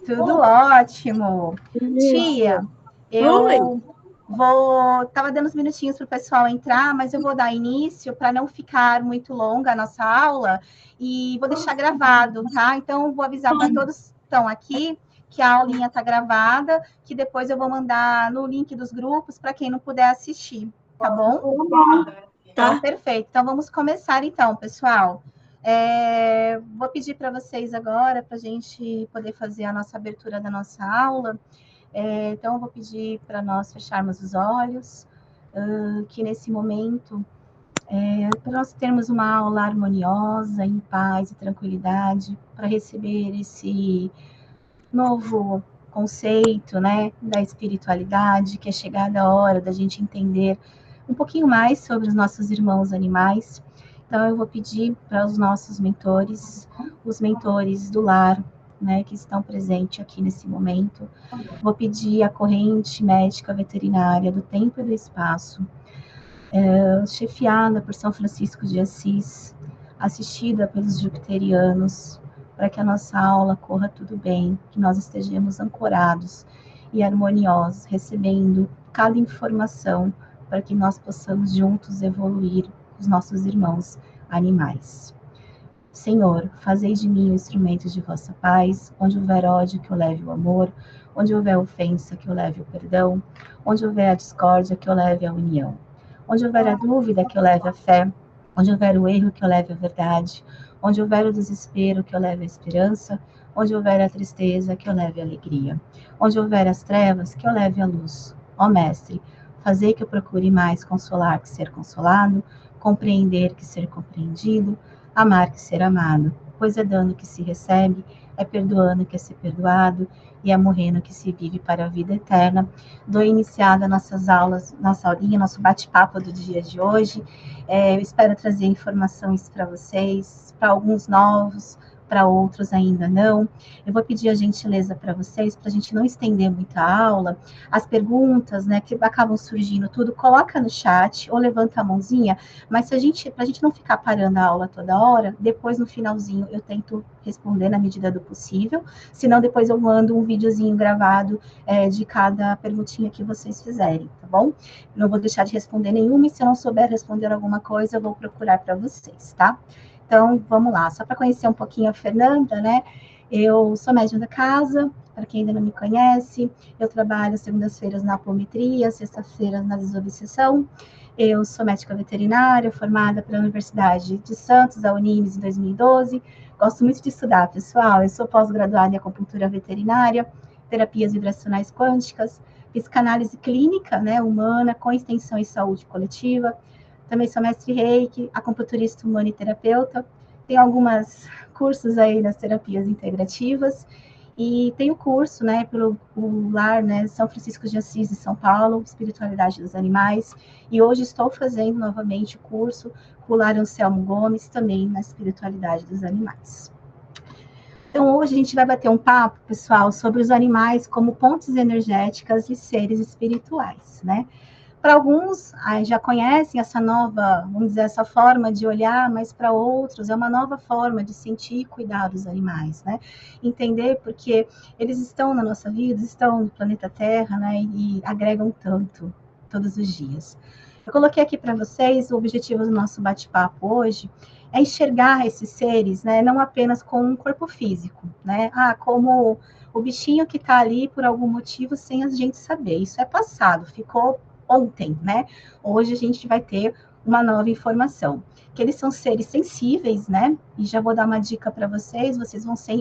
Tudo ótimo. Tia, Isso. Oi. eu tava dando uns minutinhos para o pessoal entrar, mas eu vou dar início para não ficar muito longa a nossa aula e vou deixar gravado, tá? Então, vou avisar para todos que estão aqui que a aulinha está gravada, que depois eu vou mandar no link dos grupos para quem não puder assistir, tá bom? Então, Tá. perfeito. Então, vamos começar então, pessoal. Vou pedir para vocês agora, para a gente poder fazer a nossa abertura da nossa aula. Então, eu vou pedir para nós fecharmos os olhos, que nesse momento, para nós termos uma aula harmoniosa, em paz e tranquilidade, para receber esse novo conceito, né, da espiritualidade, que é chegada a hora da gente entender um pouquinho mais sobre os nossos irmãos animais. Então, eu vou pedir para os nossos mentores, os mentores do lar, né, que estão presentes aqui nesse momento. Vou pedir a corrente médica veterinária do tempo e do espaço, chefiada por São Francisco de Assis, assistida pelos jupiterianos, para que a nossa aula corra tudo bem, que nós estejamos ancorados e harmoniosos, recebendo cada informação para que nós possamos juntos evoluir os nossos irmãos animais. Senhor, fazei de mim um instrumento de vossa paz, onde houver ódio, que eu leve o amor, onde houver ofensa, que eu leve o perdão, onde houver a discórdia, que eu leve a união, onde houver a dúvida, que eu leve a fé, onde houver o erro, que eu leve a verdade, onde houver o desespero, que eu leve a esperança, onde houver a tristeza, que eu leve a alegria, onde houver as trevas, que eu leve a luz. Ó Mestre, fazei que eu procure mais consolar que ser consolado, compreender que ser compreendido, amar que ser amado, pois é dando que se recebe, é perdoando que é ser perdoado, e é morrendo que se vive para a vida eterna. Dou iniciada nossas aulas, nossa aulinha, nosso bate-papo do dia de hoje. Eu espero trazer informações para vocês, para alguns novos, para outros ainda não. Eu vou pedir a gentileza para vocês, para a gente não estender muito a aula, as perguntas, né, que acabam surgindo tudo, coloca no chat ou levanta a mãozinha, mas se a gente, para a gente não ficar parando a aula toda hora, depois no finalzinho eu tento responder na medida do possível, senão depois eu mando um videozinho gravado de cada perguntinha que vocês fizerem, tá bom? Não vou deixar de responder nenhuma, e se eu não souber responder alguma coisa, eu vou procurar para vocês, tá? Então, vamos lá. Só para conhecer um pouquinho a Fernanda, né? Eu sou médium da casa, para quem ainda não me conhece. Eu trabalho segundas-feiras na apometria, sextas-feiras na desobsessão. Eu sou médica veterinária, formada pela Universidade de Santos, da Unimes, em 2012. Gosto muito de estudar, pessoal. Eu sou pós-graduada em acupuntura veterinária, terapias vibracionais quânticas, psicanálise clínica, né, humana, com extensão e saúde coletiva. Também sou mestre Reiki, acupunturista humana e terapeuta. Tenho alguns cursos aí nas terapias integrativas. E tenho curso, né, pelo lar, né, São Francisco de Assis de São Paulo, Espiritualidade dos Animais. E hoje estou fazendo novamente o curso com o lar Anselmo Gomes, também na Espiritualidade dos Animais. Então, hoje a gente vai bater um papo, pessoal, sobre os animais como pontes energéticas e seres espirituais, né? Para alguns, já conhecem essa nova, vamos dizer, essa forma de olhar, mas para outros é uma nova forma de sentir e cuidar dos animais, né? Entender porque eles estão na nossa vida, estão no planeta Terra, né? E agregam tanto todos os dias. Eu coloquei aqui para vocês o objetivo do nosso bate-papo hoje é enxergar esses seres, né? Não apenas com um corpo físico, né? Como o bichinho que está ali por algum motivo sem a gente saber. Isso é passado, ficou ontem, né? Hoje a gente vai ter uma nova informação, que eles são seres sensíveis, né? E já vou dar uma dica para vocês,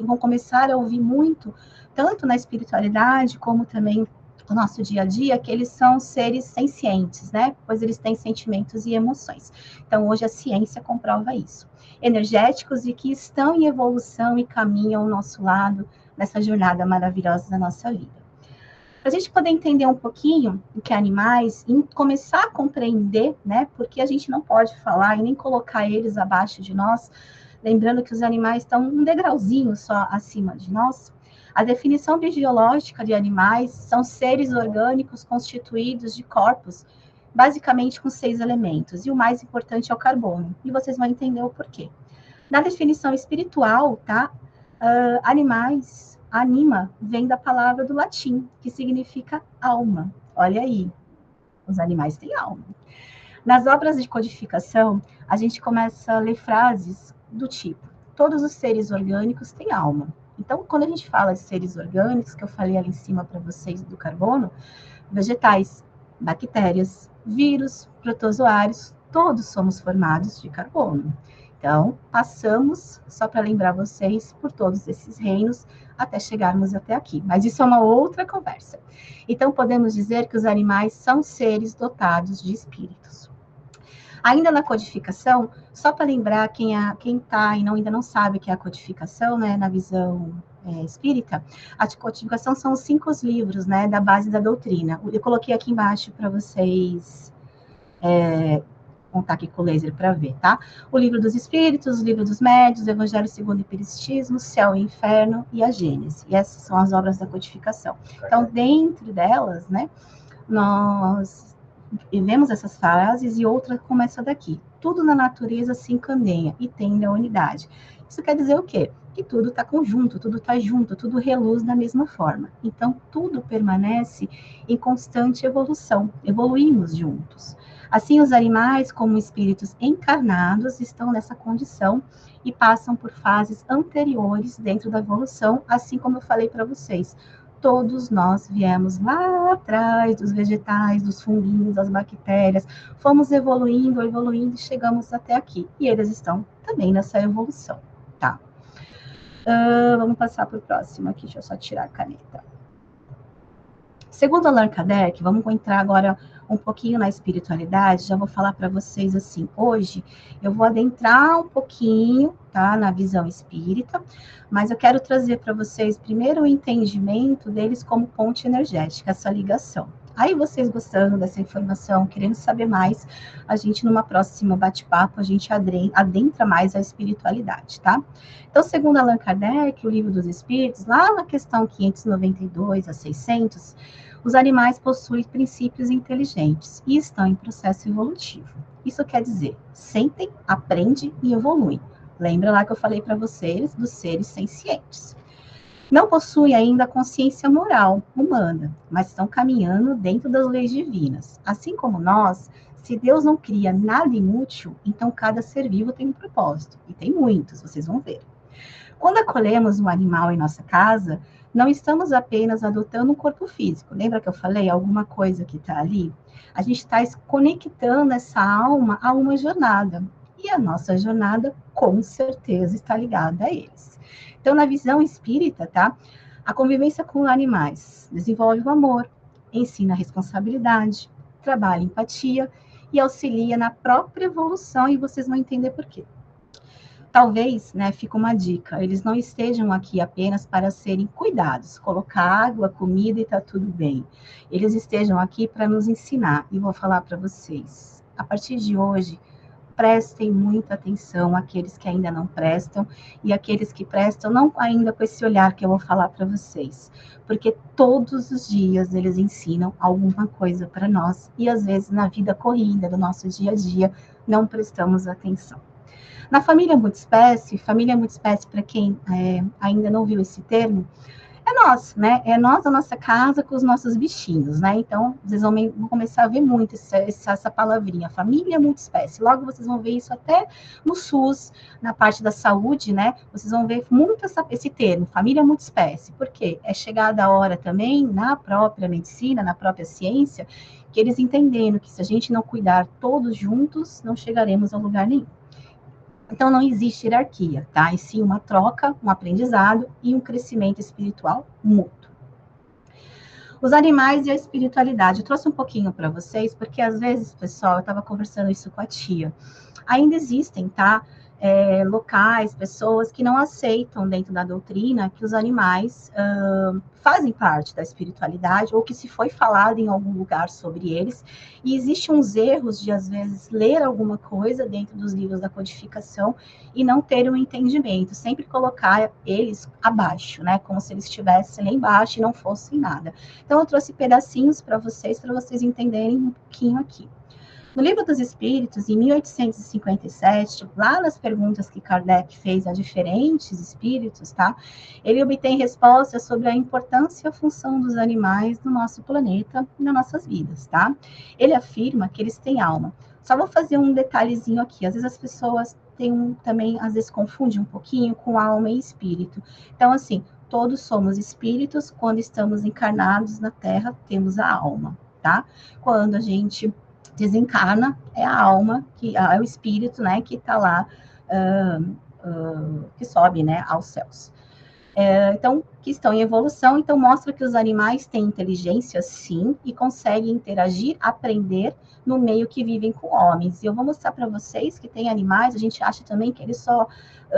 vão começar a ouvir muito, tanto na espiritualidade, como também no nosso dia a dia, que eles são seres sencientes, né? Pois eles têm sentimentos e emoções. Então, hoje a ciência comprova isso. Energéticos e que estão em evolução e caminham ao nosso lado nessa jornada maravilhosa da nossa vida. Para a gente poder entender um pouquinho o que é animais e começar a compreender, né? Porque a gente não pode falar e nem colocar eles abaixo de nós, lembrando que os animais estão um degrauzinho só acima de nós. A definição biológica de animais são seres orgânicos constituídos de corpos, basicamente com 6 elementos, e o mais importante é o carbono. E vocês vão entender o porquê. Na definição espiritual, tá? Animais Anima vem da palavra do latim, que significa alma. Olha aí, os animais têm alma. Nas obras de codificação, a gente começa a ler frases do tipo: todos os seres orgânicos têm alma. Então, quando a gente fala de seres orgânicos, que eu falei ali em cima para vocês do carbono, vegetais, bactérias, vírus, protozoários, todos somos formados de carbono. Então, passamos, só para lembrar vocês, por todos esses reinos até chegarmos até aqui. Mas isso é uma outra conversa. Então, podemos dizer que os animais são seres dotados de espíritos. Ainda na codificação, só para lembrar quem está e ainda não sabe o que é a codificação, né, na visão espírita, a codificação são os 5 livros, né, da base da doutrina. Eu coloquei aqui embaixo para vocês contar aqui com o laser para ver, tá? O livro dos Espíritos, o livro dos Médiuns, o Evangelho segundo o Espiritismo, Céu e Inferno e a Gênese. E essas são as obras da codificação. Então, dentro delas, né, nós vemos essas frases e outra como essa daqui. Tudo na natureza se encaminha e tende à unidade. Isso quer dizer o quê? Que tudo está conjunto, tudo está junto, tudo reluz da mesma forma. Então, tudo permanece em constante evolução, evoluímos juntos. Assim, os animais, como espíritos encarnados, estão nessa condição e passam por fases anteriores dentro da evolução, assim como eu falei para vocês. Todos nós viemos lá atrás dos vegetais, dos funguinhos, das bactérias, fomos evoluindo e chegamos até aqui. E eles estão também nessa evolução, tá? Vamos passar para o próximo aqui, deixa eu só tirar a caneta. Segundo Allan Kardec, vamos entrar agora um pouquinho na espiritualidade, já vou falar para vocês assim, hoje eu vou adentrar um pouquinho, tá, na visão espírita, mas eu quero trazer para vocês primeiro o entendimento deles como ponte energética, essa ligação. Aí vocês gostando dessa informação, querendo saber mais, a gente numa próxima bate-papo, a gente adentra mais a espiritualidade, tá? Então, segundo Allan Kardec, o Livro dos Espíritos, lá na questão 592 a 600, os animais possuem princípios inteligentes e estão em processo evolutivo. Isso quer dizer, sentem, aprendem e evoluem. Lembra lá que eu falei para vocês dos seres sencientes. Não possuem ainda consciência moral humana, mas estão caminhando dentro das leis divinas. Assim como nós, se Deus não cria nada inútil, então cada ser vivo tem um propósito. E tem muitos, vocês vão ver. Quando acolhemos um animal em nossa casa, não estamos apenas adotando um corpo físico. Lembra que eu falei alguma coisa que está ali? A gente está conectando essa alma a uma jornada. E a nossa jornada, com certeza, está ligada a eles. Então, na visão espírita, tá? A convivência com animais desenvolve o amor, ensina a responsabilidade, trabalha empatia e auxilia na própria evolução, e vocês vão entender por quê. Talvez, né, fica uma dica, eles não estejam aqui apenas para serem cuidados, colocar água, comida e tá tudo bem. Eles estejam aqui para nos ensinar, e vou falar para vocês. A partir de hoje, prestem muita atenção àqueles que ainda não prestam, e aqueles que prestam, não ainda com esse olhar que eu vou falar para vocês. Porque todos os dias eles ensinam alguma coisa para nós, e às vezes na vida corrida, do nosso dia a dia, não prestamos atenção. Na família multiespécie para quem ainda não viu esse termo, é nós, né? É nós, a nossa casa, com os nossos bichinhos, né? Então, vocês vão começar a ver muito essa palavrinha, família multiespécie. Logo, vocês vão ver isso até no SUS, na parte da saúde, né? Vocês vão ver muito esse termo, família multiespécie. Por quê? É chegada a hora também, na própria medicina, na própria ciência, que eles entendendo que se a gente não cuidar todos juntos, não chegaremos a lugar nenhum. Então, não existe hierarquia, tá? E sim uma troca, um aprendizado e um crescimento espiritual mútuo. Os animais e a espiritualidade. Eu trouxe um pouquinho para vocês, porque às vezes, pessoal, eu estava conversando isso com a tia. Ainda existem, tá? Locais, pessoas que não aceitam dentro da doutrina que os animais fazem parte da espiritualidade ou que se foi falado em algum lugar sobre eles. E existem uns erros de, às vezes, ler alguma coisa dentro dos livros da codificação e não ter um entendimento, sempre colocar eles abaixo, né? Como se eles estivessem lá embaixo e não fossem nada. Então, eu trouxe pedacinhos para vocês entenderem um pouquinho aqui. No Livro dos Espíritos, em 1857, lá nas perguntas que Kardec fez a diferentes espíritos, tá? Ele obtém respostas sobre a importância e a função dos animais no nosso planeta e nas nossas vidas, tá? Ele afirma que eles têm alma. Só vou fazer um detalhezinho aqui. Às vezes as pessoas também, às vezes, confundem um pouquinho com alma e espírito. Então, assim, todos somos espíritos. Quando estamos encarnados na Terra, temos a alma, tá? Quando a gente desencarna, é a alma, é o espírito, né, que está lá, que sobe, né, aos céus. Então, que estão em evolução, então mostra que os animais têm inteligência, sim, e conseguem interagir, aprender no meio que vivem com homens. E eu vou mostrar para vocês que tem animais, a gente acha também que eles só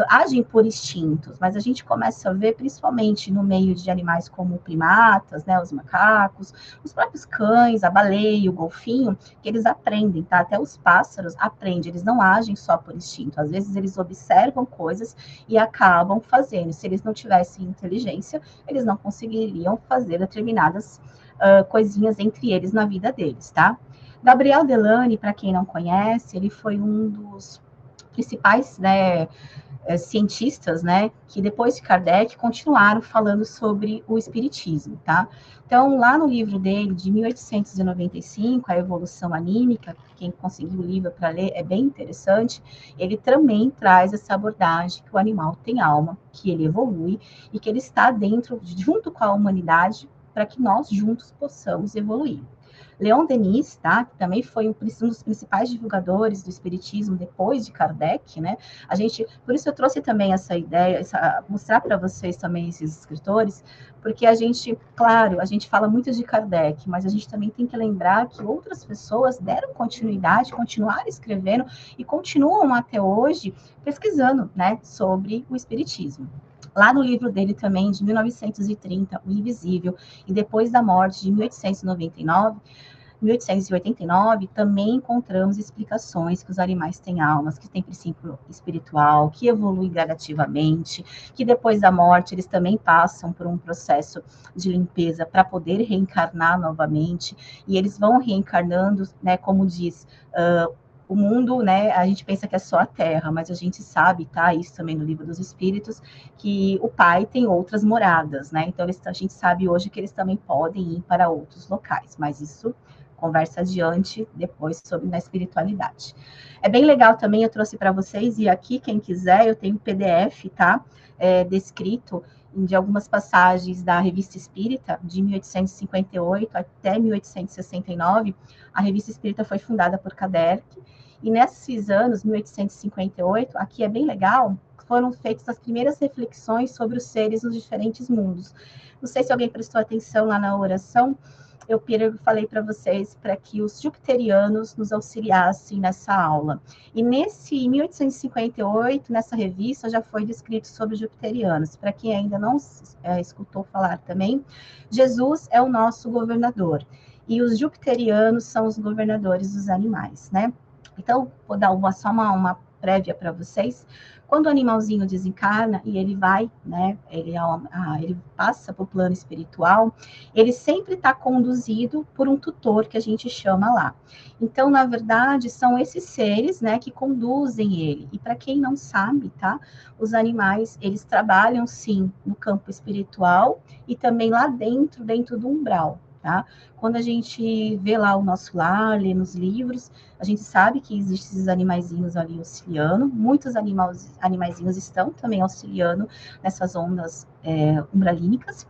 agem por instintos, mas a gente começa a ver, principalmente no meio de animais como primatas, né, os macacos, os próprios cães, a baleia, o golfinho, que eles aprendem, tá? Até os pássaros aprendem, eles não agem só por instinto, às vezes eles observam coisas e acabam fazendo. Se eles não tivessem inteligência, eles não conseguiriam fazer determinadas coisinhas entre eles na vida deles, tá? Gabriel Delany, para quem não conhece, ele foi um dos principais, né, cientistas, né, que depois de Kardec continuaram falando sobre o espiritismo, tá? Então, lá no livro dele, de 1895, A Evolução Anímica, quem conseguiu o livro para ler é bem interessante, ele também traz essa abordagem que o animal tem alma, que ele evolui e que ele está dentro, junto com a humanidade, para que nós juntos possamos evoluir. Leon Denis, tá, que também foi um dos principais divulgadores do espiritismo depois de Kardec, né? Por isso eu trouxe também essa ideia, mostrar para vocês também esses escritores, porque claro, a gente fala muito de Kardec, mas a gente também tem que lembrar que outras pessoas deram continuidade, continuaram escrevendo e continuam até hoje pesquisando, né, sobre o espiritismo. Lá no livro dele também, de 1930, O Invisível, e depois da morte, de 1889, também encontramos explicações que os animais têm almas, que têm princípio espiritual, que evoluem gradativamente, que depois da morte eles também passam por um processo de limpeza para poder reencarnar novamente, e eles vão reencarnando, né, como diz, o mundo, né, a gente pensa que é só a Terra, mas a gente sabe, tá, isso também no Livro dos Espíritos, que o Pai tem outras moradas, né, então a gente sabe hoje que eles também podem ir para outros locais, mas isso conversa adiante depois sobre na espiritualidade. É bem legal também, eu trouxe para vocês, e aqui, quem quiser, eu tenho PDF, tá, descrito de algumas passagens da Revista Espírita, de 1858 até 1869, a Revista Espírita foi fundada por Kardec, e nesses anos, 1858, aqui é bem legal, foram feitas as primeiras reflexões sobre os seres nos diferentes mundos. Não sei se alguém prestou atenção lá na oração, eu falei para vocês para que os jupiterianos nos auxiliassem nessa aula. E em 1858, nessa revista, já foi descrito sobre os jupiterianos. Para quem ainda não escutou falar também, Jesus é o nosso governador. E os jupiterianos são os governadores dos animais, né? Então, vou dar só uma prévia para vocês. Quando o animalzinho desencarna e ele vai, né, ele passa para o plano espiritual, ele sempre está conduzido por um tutor que a gente chama lá. Então, na verdade, são esses seres, né, que conduzem ele. E para quem não sabe, tá, os animais, eles trabalham sim no campo espiritual e também lá dentro do umbral. Tá? Quando a gente vê lá o nosso lar, lê nos livros, a gente sabe que existem esses animaizinhos ali auxiliando, muitos animaizinhos estão também auxiliando nessas ondas umbralínicas.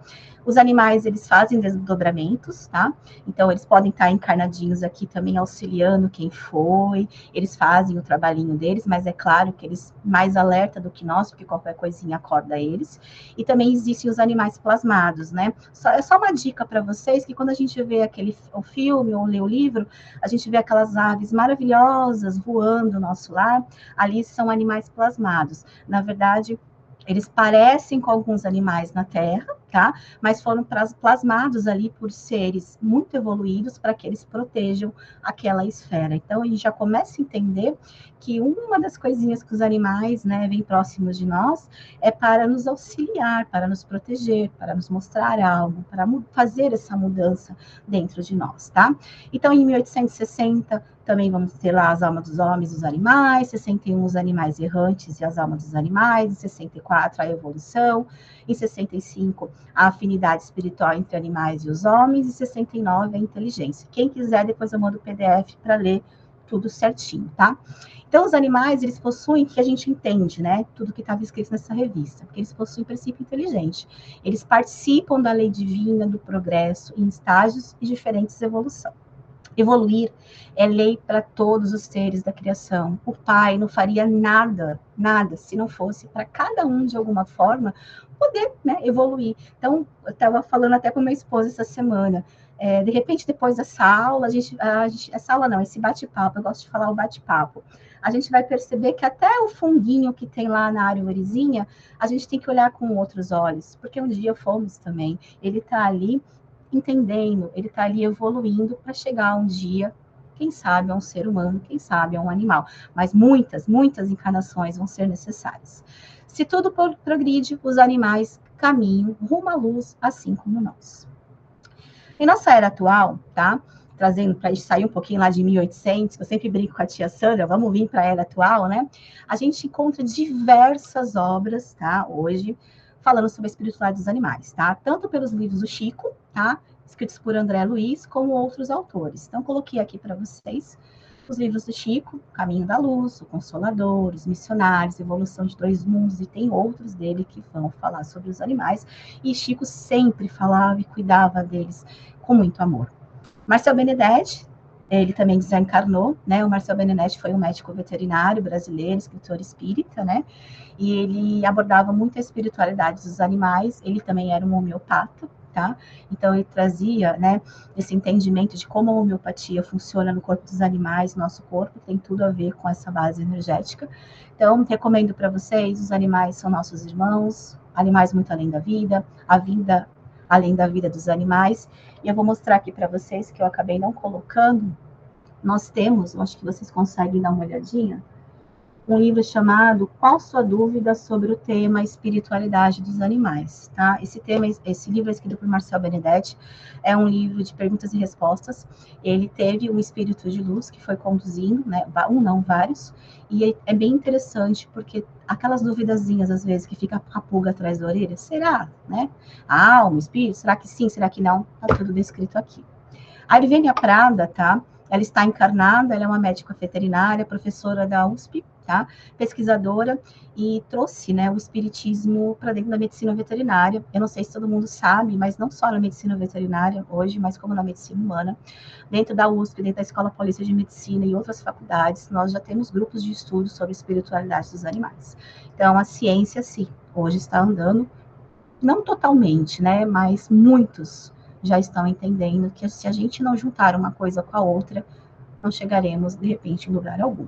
Os animais, eles fazem desdobramentos, tá? Então, eles podem estar encarnadinhos aqui também auxiliando quem foi, eles fazem o trabalhinho deles, mas é claro que eles mais alerta do que nós, porque qualquer coisinha acorda eles. E também existem os animais plasmados, né? É só uma dica para vocês, que quando a gente vê o filme ou lê o livro, a gente vê aquelas aves maravilhosas voando no nosso lar, ali são animais plasmados. Na verdade, eles parecem com alguns animais na Terra, tá? Mas foram plasmados ali por seres muito evoluídos para que eles protejam aquela esfera. Então, a gente já começa a entender que uma das coisinhas que os animais, né, vêm próximos de nós é para nos auxiliar, para nos proteger, para nos mostrar algo, para fazer essa mudança dentro de nós, tá? Então, em 1860, também vamos ter lá as almas dos homens e dos animais, 61 os animais errantes e as almas dos animais, em 64 a evolução, em 65 a afinidade espiritual entre animais e os homens, e 69 a inteligência. Quem quiser, depois eu mando o PDF para ler tudo certinho, tá? Então, os animais, eles possuem, que a gente entende, né, tudo que estava escrito nessa revista, porque eles possuem princípio inteligente. Eles participam da lei divina do progresso em estágios e diferentes evolução. Evoluir é lei para todos os seres da criação. O Pai não faria nada, se não fosse para cada um, de alguma forma, poder, né, evoluir. Então, eu estava falando até com meu esposo essa semana. De repente, depois dessa aula, essa aula não, esse bate-papo, eu gosto de falar o bate-papo, a gente vai perceber que até o funguinho que tem lá na árvorezinha, a gente tem que olhar com outros olhos, porque um dia fomos também. Ele está ali entendendo, ele está ali evoluindo para chegar um dia, quem sabe, a um ser humano, quem sabe, a um animal. Mas muitas encarnações vão ser necessárias. Se tudo progride, os animais caminham rumo à luz, assim como nós. Em nossa era atual, tá? Trazendo para a gente sair um pouquinho lá de 1800, que eu sempre brinco com a tia Sandra, vamos vir para a era atual, né? A gente encontra diversas obras, tá? Hoje, falando sobre a espiritualidade dos animais, tá? Tanto pelos livros do Chico, tá? Escritos por André Luiz, como outros autores. Então, coloquei aqui para vocês os livros do Chico, Caminho da Luz, O Consolador, Os Missionários, Evolução de Dois Mundos, e tem outros dele que vão falar sobre os animais. E Chico sempre falava e cuidava deles com muito amor. Marcel Benedetti, ele também desencarnou, né? O Marcel Benedetti foi um médico veterinário brasileiro, escritor espírita, né? E ele abordava muito a espiritualidade dos animais. Ele também era um homeopata, tá? Então ele trazia, né, esse entendimento de como a homeopatia funciona no corpo dos animais, nosso corpo tem tudo a ver com essa base energética. Então recomendo para vocês, os animais são nossos irmãos, animais muito além da vida, a vida além da vida dos animais. E eu vou mostrar aqui para vocês, que eu acabei não colocando, nós temos, eu acho que vocês conseguem dar uma olhadinha, um livro chamado Qual Sua Dúvida sobre o tema Espiritualidade dos Animais, tá? Esse livro é escrito por Marcel Benedetti, é um livro de perguntas e respostas. Ele teve um espírito de luz que foi conduzindo, né? Vários, e é bem interessante, porque aquelas duvidazinhas, às vezes, que fica a pulga atrás da orelha, será, né? A alma, o espírito, será que sim, será que não? Tá tudo descrito aqui. A Arivênia Prada, tá? Ela está encarnada, ela é uma médica veterinária, professora da USP, tá? Pesquisadora, e trouxe, né, o espiritismo para dentro da medicina veterinária. Eu não sei se todo mundo sabe, mas não só na medicina veterinária hoje, mas como na medicina humana. Dentro da USP, dentro da Escola Paulista de Medicina e outras faculdades, nós já temos grupos de estudo sobre espiritualidade dos animais. Então, a ciência, sim, hoje está andando, não totalmente, né, mas muitos já estão entendendo que se a gente não juntar uma coisa com a outra, não chegaremos, de repente, em lugar algum.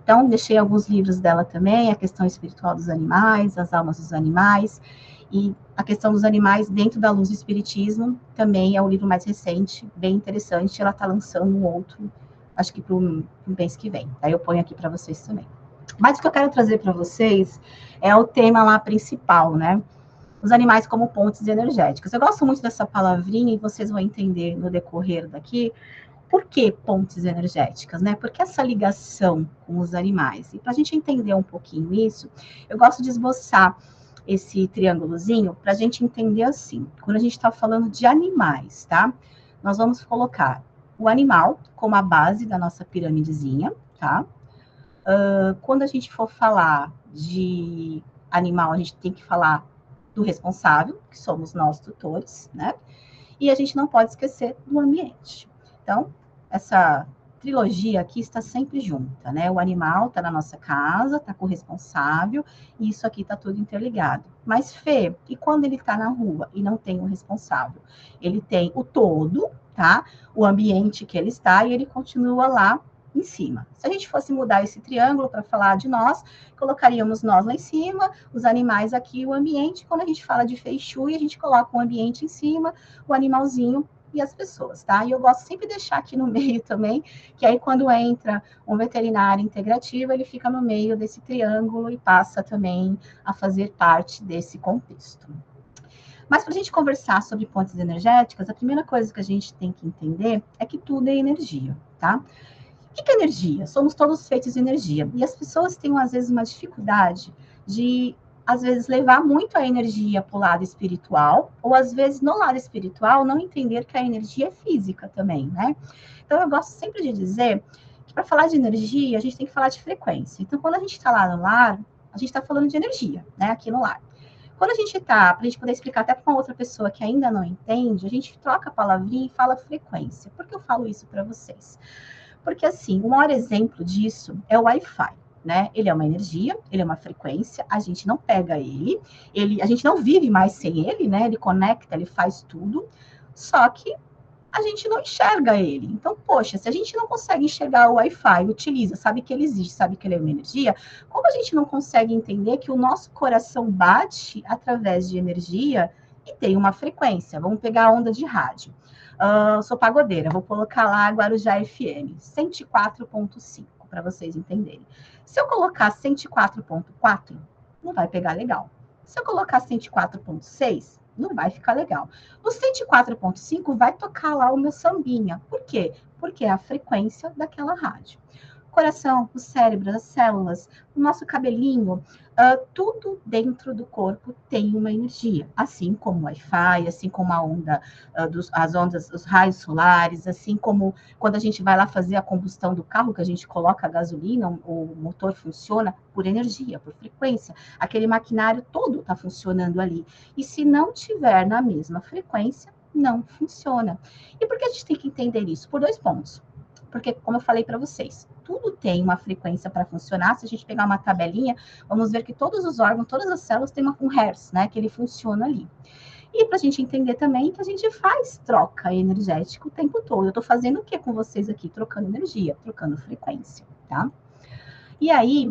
Então, deixei alguns livros dela também, a questão espiritual dos animais, as almas dos animais, e a questão dos animais dentro da luz do espiritismo, também é o livro mais recente, bem interessante, ela está lançando um outro, acho que para o mês que vem, aí eu ponho aqui para vocês também. Mas o que eu quero trazer para vocês é o tema lá principal, né? Os animais como pontes energéticas. Eu gosto muito dessa palavrinha e vocês vão entender no decorrer daqui por que pontes energéticas, né? Por que essa ligação com os animais? E para a gente entender um pouquinho isso, eu gosto de esboçar esse triângulozinho para a gente entender assim. Quando a gente está falando de animais, tá? Nós vamos colocar o animal como a base da nossa piramidezinha, tá? Quando a gente for falar de animal, a gente tem que falar do responsável, que somos nós tutores, né? E a gente não pode esquecer do ambiente. Então, essa trilogia aqui está sempre junta, né? O animal está na nossa casa, está com o responsável, e isso aqui está tudo interligado. Mas, Fê, e quando ele está na rua e não tem o responsável? Ele tem o todo, tá? O ambiente que ele está, e ele continua lá em cima. Se a gente fosse mudar esse triângulo para falar de nós, colocaríamos nós lá em cima, os animais aqui, o ambiente. Quando a gente fala de Fei Shui, a gente coloca o ambiente em cima, o animalzinho e as pessoas, tá? E eu gosto sempre de deixar aqui no meio também, que aí quando entra um veterinário integrativo, ele fica no meio desse triângulo e passa também a fazer parte desse contexto. Mas para a gente conversar sobre pontes energéticas, a primeira coisa que a gente tem que entender é que tudo é energia, tá? O que é energia? Somos todos feitos de energia. E as pessoas têm, às vezes, uma dificuldade de, às vezes, levar muito a energia para o lado espiritual, ou, às vezes, no lado espiritual, não entender que a energia é física também, né? Então, eu gosto sempre de dizer que, para falar de energia, a gente tem que falar de frequência. Então, quando a gente está lá no lar, a gente está falando de energia, né? Aqui no lar. Quando a gente está, para a gente poder explicar até para uma outra pessoa que ainda não entende, a gente troca a palavrinha e fala frequência. Por que eu falo isso para vocês? Porque, assim, o maior exemplo disso é o Wi-Fi, né? Ele é uma energia, ele é uma frequência, a gente não pega a gente não vive mais sem ele, né? Ele conecta, ele faz tudo, só que a gente não enxerga ele. Então, poxa, se a gente não consegue enxergar o Wi-Fi, utiliza, sabe que ele existe, sabe que ele é uma energia, como a gente não consegue entender que o nosso coração bate através de energia e tem uma frequência? Vamos pegar a onda de rádio. Sou pagodeira, vou colocar lá Guarujá FM, 104.5, para vocês entenderem. Se eu colocar 104.4, não vai pegar legal. Se eu colocar 104.6, não vai ficar legal. O 104.5 vai tocar lá o meu sambinha. Por quê? Porque é a frequência daquela rádio. O coração, o cérebro, as células, o nosso cabelinho, tudo dentro do corpo tem uma energia, assim como o Wi-Fi, assim como a onda, as ondas, os raios solares, assim como quando a gente vai lá fazer a combustão do carro, que a gente coloca a gasolina, o motor funciona por energia, por frequência. Aquele maquinário todo está funcionando ali. E se não tiver na mesma frequência, não funciona. E por que a gente tem que entender isso? Por 2 pontos. Porque, como eu falei para vocês, tudo tem uma frequência para funcionar. Se a gente pegar uma tabelinha, vamos ver que todos os órgãos, todas as células têm um Hertz, né? Que ele funciona ali. E para a gente entender também que a gente faz troca energética o tempo todo. Eu estou fazendo o que com vocês aqui? Trocando energia, trocando frequência, tá? E aí,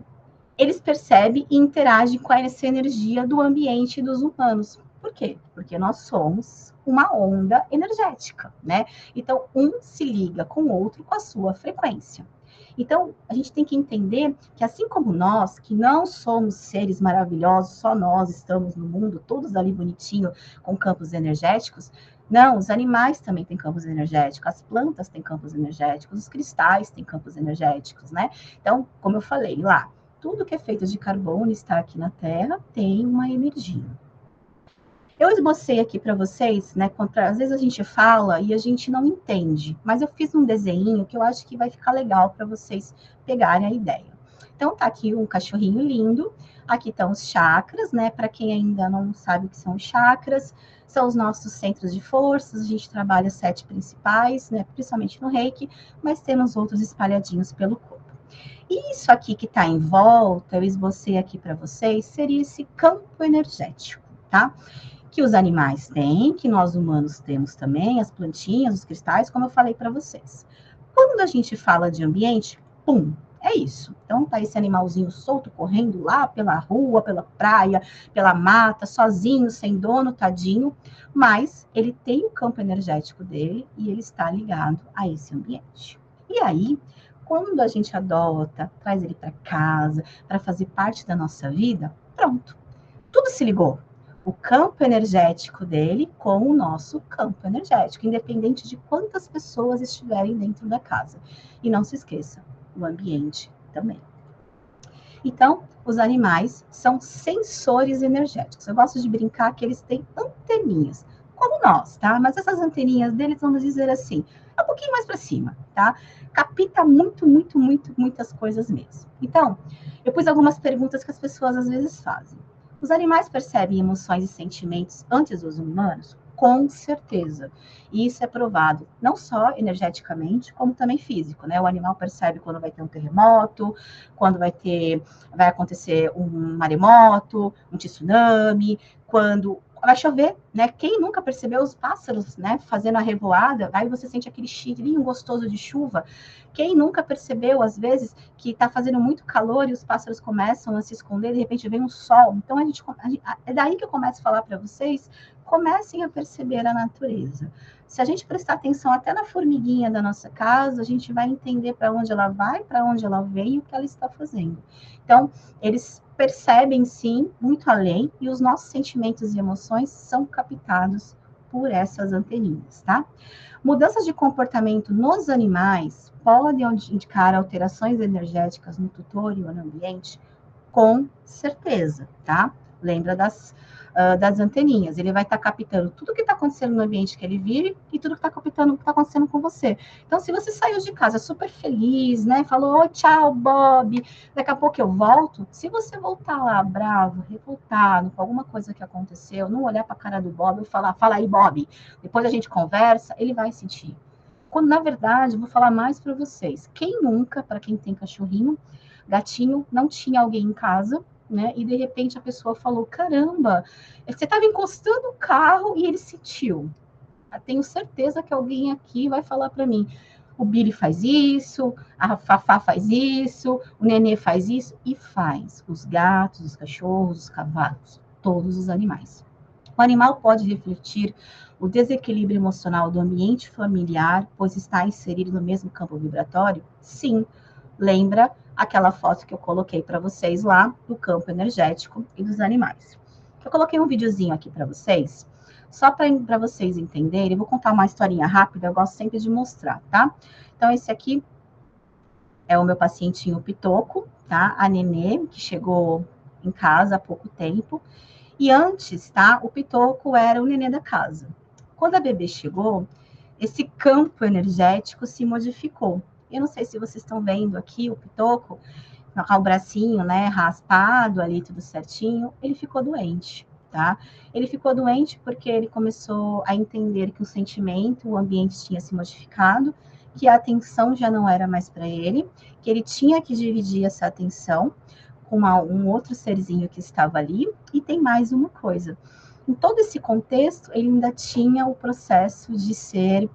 eles percebem e interagem com essa energia do ambiente dos humanos. Por quê? Porque nós somos uma onda energética, né? Então, um se liga com o outro com a sua frequência. Então, a gente tem que entender que assim como nós, que não somos seres maravilhosos, só nós estamos no mundo, todos ali bonitinho, com campos energéticos, não, os animais também têm campos energéticos, as plantas têm campos energéticos, os cristais têm campos energéticos, né? Então, como eu falei lá, tudo que é feito de carbono está aqui na Terra tem uma energia. Eu esbocei aqui para vocês, né? Às vezes a gente fala e a gente não entende, mas eu fiz um desenho que eu acho que vai ficar legal para vocês pegarem a ideia. Então, tá aqui um cachorrinho lindo. Aqui estão os chakras, né? Para quem ainda não sabe o que são os chakras, são os nossos centros de forças. A gente trabalha 7 principais, né? Principalmente no Reiki, mas temos outros espalhadinhos pelo corpo. E isso aqui que está em volta, eu esbocei aqui para vocês, seria esse campo energético, tá? Que os animais têm, que nós humanos temos também, as plantinhas, os cristais, como eu falei para vocês. Quando a gente fala de ambiente, pum, é isso. Então tá esse animalzinho solto correndo lá pela rua, pela praia, pela mata, sozinho, sem dono, tadinho, mas ele tem o campo energético dele e ele está ligado a esse ambiente. E aí, quando a gente adota, traz ele para casa, para fazer parte da nossa vida, pronto. Tudo se ligou. O campo energético dele com o nosso campo energético, independente de quantas pessoas estiverem dentro da casa. E não se esqueça, o ambiente também. Então, os animais são sensores energéticos. Eu gosto de brincar que eles têm anteninhas, como nós, tá? Mas essas anteninhas deles, vamos dizer assim, é um pouquinho mais para cima, tá? Capta muitas coisas mesmo. Então, eu pus algumas perguntas que as pessoas às vezes fazem. Os animais percebem emoções e sentimentos antes dos humanos? Com certeza. E isso é provado não só energeticamente, como também físico, né? O animal percebe quando vai ter um terremoto, quando vai acontecer um maremoto, um tsunami, quando vai chover, né? Quem nunca percebeu os pássaros, né, fazendo a revoada? Aí você sente aquele cheirinho gostoso de chuva. Quem nunca percebeu, às vezes, que está fazendo muito calor e os pássaros começam a se esconder, de repente vem um sol. Então, é daí que eu começo a falar para vocês, comecem a perceber a natureza. Se a gente prestar atenção até na formiguinha da nossa casa, a gente vai entender para onde ela vai, para onde ela vem e o que ela está fazendo. Então, eles percebem, sim, muito além, e os nossos sentimentos e emoções são captados por essas anteninhas, tá? Mudanças de comportamento nos animais podem indicar alterações energéticas no tutor e no ambiente, com certeza, tá? Lembra das anteninhas. Ele vai estar captando tudo que está acontecendo no ambiente que ele vive e tudo que está captando o que está acontecendo com você. Então, se você saiu de casa super feliz, né? Falou, oh, tchau, Bob, daqui a pouco eu volto. Se você voltar lá bravo, revoltado com alguma coisa que aconteceu, não olhar para a cara do Bob e falar, fala aí, Bob, depois a gente conversa, ele vai sentir. Quando, na verdade, eu vou falar mais para vocês. Quem nunca, para quem tem cachorrinho, gatinho, não tinha alguém em casa, né? E de repente a pessoa falou: caramba, você estava encostando o carro e ele sentiu. Eu tenho certeza que alguém aqui vai falar para mim: o Billy faz isso, a Fafá faz isso, o Nenê faz isso, e faz. Os gatos, os cachorros, os cavalos, todos os animais. O animal pode refletir o desequilíbrio emocional do ambiente familiar, pois está inserido no mesmo campo vibratório? Sim. Lembra aquela foto que eu coloquei para vocês lá do campo energético e dos animais? Eu coloquei um videozinho aqui para vocês, só para vocês entenderem. Eu vou contar uma historinha rápida, eu gosto sempre de mostrar, tá? Então, esse aqui é o meu pacientinho Pitoco, tá? A Nenê, que chegou em casa há pouco tempo. E antes, tá? O Pitoco era o nenê da casa. Quando a bebê chegou, esse campo energético se modificou. Eu não sei se vocês estão vendo aqui o Pitoco, o bracinho, né, raspado ali, tudo certinho. Ele ficou doente, tá? Ele ficou doente porque ele começou a entender que o sentimento, o ambiente tinha se modificado, que a atenção já não era mais para ele, que ele tinha que dividir essa atenção com um outro serzinho que estava ali, e tem mais uma coisa. Em todo esse contexto, ele ainda tinha o processo de ser,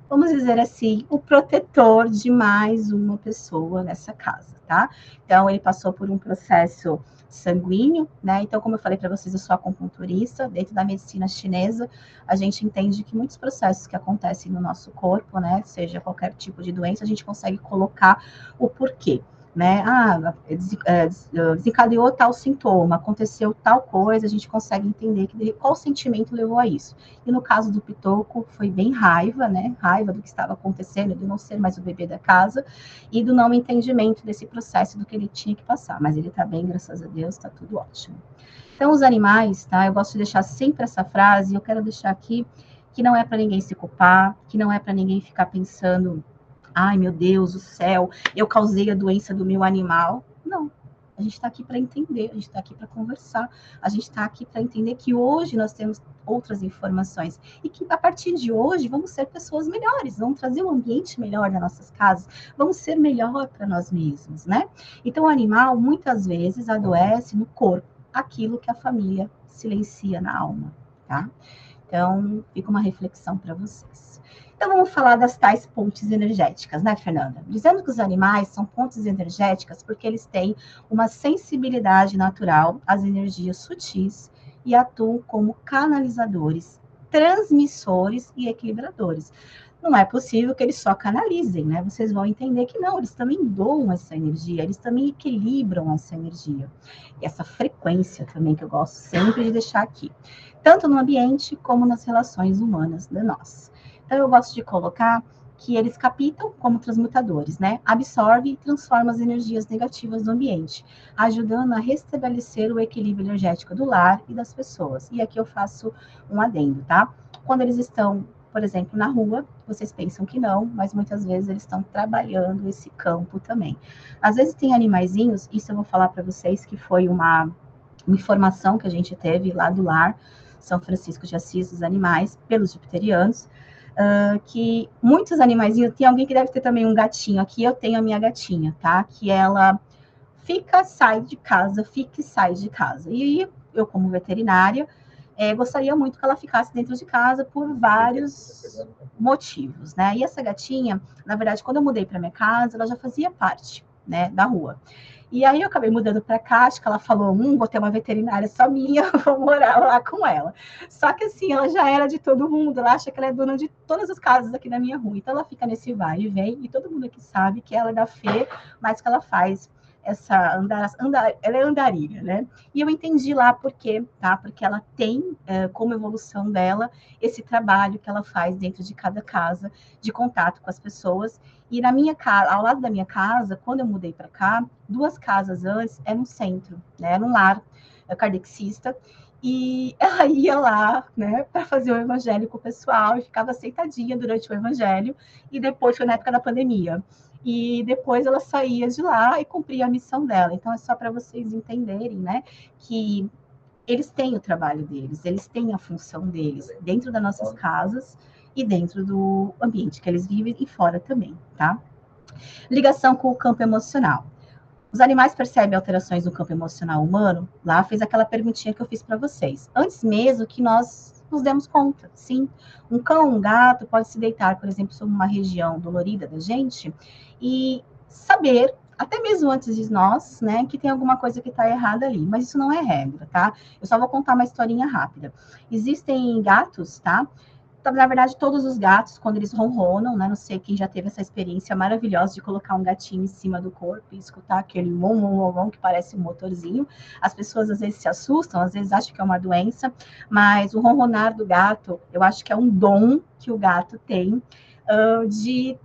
vamos dizer assim, o protetor de mais uma pessoa nessa casa, tá? Então, ele passou por um processo sanguíneo, né? Então, como eu falei para vocês, eu sou acupunturista. Dentro da medicina chinesa, a gente entende que muitos processos que acontecem no nosso corpo, né, seja qualquer tipo de doença, a gente consegue colocar o porquê, né? Desencadeou tal sintoma, aconteceu tal coisa, a gente consegue entender qual sentimento levou a isso. E no caso do Pitoco, foi bem raiva, né? Raiva do que estava acontecendo, de não ser mais o bebê da casa e do não entendimento desse processo do que ele tinha que passar. Mas ele tá bem, graças a Deus, tá tudo ótimo. Então, os animais, tá? Eu gosto de deixar sempre essa frase, eu quero deixar aqui que não é para ninguém se culpar, que não é para ninguém ficar pensando, ai meu Deus do céu, eu causei a doença do meu animal. Não. A gente está aqui para entender, a gente está aqui para conversar, a gente está aqui para entender que hoje nós temos outras informações e que a partir de hoje vamos ser pessoas melhores, vamos trazer um ambiente melhor nas nossas casas, vamos ser melhor para nós mesmos, né? Então, o animal muitas vezes adoece no corpo, aquilo que a família silencia na alma, tá? Então, fica uma reflexão para vocês. Então, vamos falar das tais pontes energéticas, né, Fernanda? Dizendo que os animais são pontes energéticas porque eles têm uma sensibilidade natural às energias sutis e atuam como canalizadores, transmissores e equilibradores. Não é possível que eles só canalizem, né? Vocês vão entender que não, eles também doam essa energia, eles também equilibram essa energia. E essa frequência também que eu gosto sempre de deixar aqui, tanto no ambiente como nas relações humanas de nós. Então, eu gosto de colocar que eles captam como transmutadores, né? Absorve e transforma as energias negativas do ambiente, ajudando a restabelecer o equilíbrio energético do lar e das pessoas. E aqui eu faço um adendo, tá? Quando eles estão, por exemplo, na rua, vocês pensam que não, mas muitas vezes eles estão trabalhando esse campo também. Às vezes tem animaizinhos, isso eu vou falar para vocês que foi uma informação que a gente teve lá do lar São Francisco de Assis dos animais, pelos jupiterianos, que muitos animaizinhos, tem alguém que deve ter também um gatinho, aqui eu tenho a minha gatinha, tá? Que ela fica, sai de casa, fica e sai de casa. E eu, como veterinária, gostaria muito que ela ficasse dentro de casa por vários motivos, né? E essa gatinha, na verdade, quando eu mudei para minha casa, ela já fazia parte, né, da rua. E aí eu acabei mudando para cá, acho que ela falou, vou ter uma veterinária só minha, vou morar lá com ela. Só que assim, ela já era de todo mundo, ela acha que ela é dona de todas as casas aqui da minha rua. Então ela fica nesse vai e vem, e todo mundo aqui sabe que ela é da Fê, mas que ela faz essa ela é andarilha, né? E eu entendi lá por quê, tá? Porque ela tem como evolução dela esse trabalho que ela faz dentro de cada casa, de contato com as pessoas. E na minha casa, ao lado da minha casa, quando eu mudei para cá, 2 casas antes era um centro, né? Era um lar kardecista. E ela ia lá, né, para fazer o evangelho com o pessoal e ficava sentadinha durante o evangelho. E depois foi na época da pandemia. E depois ela saía de lá e cumpria a missão dela. Então é só para vocês entenderem, né, que eles têm o trabalho deles, eles têm a função deles dentro das nossas casas e dentro do ambiente que eles vivem e fora também, tá? Ligação com o campo emocional. Os animais percebem alterações no campo emocional humano? Lá fez aquela perguntinha que eu fiz para vocês. Antes mesmo que nós nos demos conta, sim. Um cão, um gato pode se deitar, por exemplo, sobre uma região dolorida da gente e saber, até mesmo antes de nós, né, que tem alguma coisa que está errada ali. Mas isso não é regra, tá? Eu só vou contar uma historinha rápida. Existem gatos, tá? Na verdade, todos os gatos, quando eles ronronam, né? Não sei quem já teve essa experiência maravilhosa de colocar um gatinho em cima do corpo e escutar aquele vom que parece um motorzinho. As pessoas às vezes se assustam, às vezes acham que é uma doença, mas o ronronar do gato, eu acho que é um dom que o gato tem de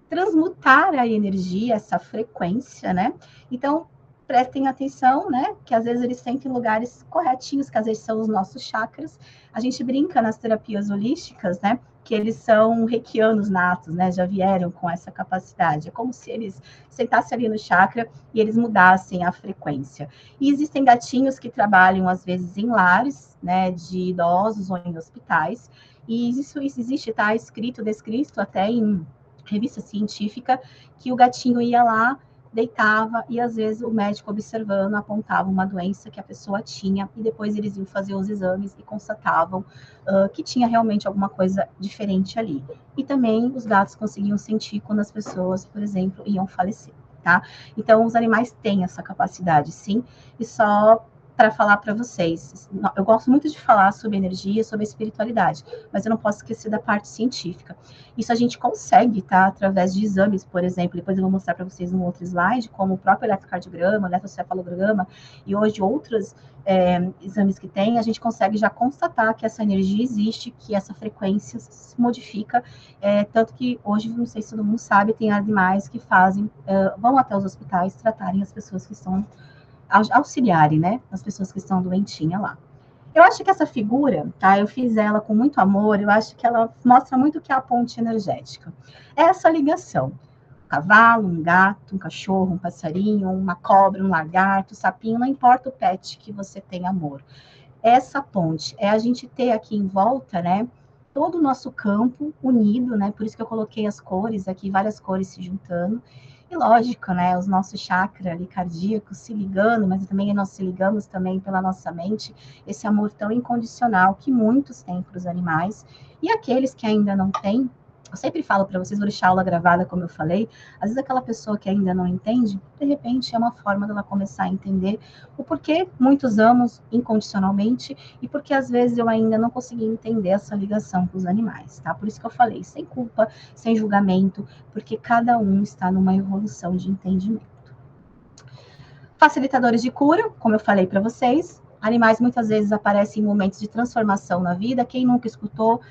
transmutar a energia, essa frequência, né? Então, prestem atenção, né? Que às vezes eles sentem lugares corretinhos, que às vezes são os nossos chakras. A gente brinca nas terapias holísticas, né? Que eles são reikianos natos, né? Já vieram com essa capacidade. É como se eles sentassem ali no chakra e eles mudassem a frequência. E existem gatinhos que trabalham, às vezes, em lares, né? De idosos ou em hospitais. E isso existe, tá? Escrito, descrito até em revista científica, que o gatinho ia lá, deitava e às vezes o médico observando apontava uma doença que a pessoa tinha e depois eles iam fazer os exames e constatavam que tinha realmente alguma coisa diferente ali. E também os gatos conseguiam sentir quando as pessoas, por exemplo, iam falecer, tá? Então os animais têm essa capacidade, sim, e só para falar para vocês, eu gosto muito de falar sobre energia, sobre espiritualidade, mas eu não posso esquecer da parte científica. Isso a gente consegue, tá? Através de exames, por exemplo. Depois eu vou mostrar para vocês um outro slide, como o próprio eletrocardiograma, eletrocefalograma e hoje outros exames que tem, a gente consegue já constatar que essa energia existe, que essa frequência se modifica. Tanto que hoje, não sei se todo mundo sabe, tem animais que fazem, vão até os hospitais tratarem as pessoas que estão auxiliarem, né? As pessoas que estão doentinhas lá. Eu acho que essa figura, tá? Eu fiz ela com muito amor, eu acho que ela mostra muito o que é a ponte energética. É essa ligação. Um cavalo, um gato, um cachorro, um passarinho, uma cobra, um lagarto, um sapinho, não importa o pet que você tem amor. Essa ponte é a gente ter aqui em volta, né? Todo o nosso campo unido, né? Por isso que eu coloquei as cores aqui, várias cores se juntando. E lógico, né, os nossos chakras ali cardíacos se ligando, mas também nós se ligamos também pela nossa mente, esse amor tão incondicional que muitos têm para os animais, e aqueles que ainda não têm, eu sempre falo para vocês, vou deixar a aula gravada, como eu falei, às vezes aquela pessoa que ainda não entende, de repente é uma forma dela começar a entender o porquê muitos amam incondicionalmente e porque às vezes eu ainda não consegui entender essa ligação com os animais, tá? Por isso que eu falei, sem culpa, sem julgamento, porque cada um está numa evolução de entendimento. Facilitadores de cura, como eu falei para vocês, animais muitas vezes aparecem em momentos de transformação na vida. Quem nunca escutou?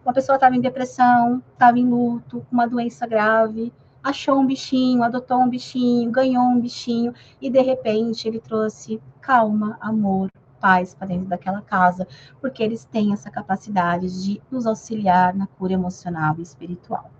Uma pessoa estava em depressão, estava em luto, uma doença grave, achou um bichinho, adotou um bichinho, ganhou um bichinho, e de repente ele trouxe calma, amor, paz para dentro daquela casa, porque eles têm essa capacidade de nos auxiliar na cura emocional e espiritual.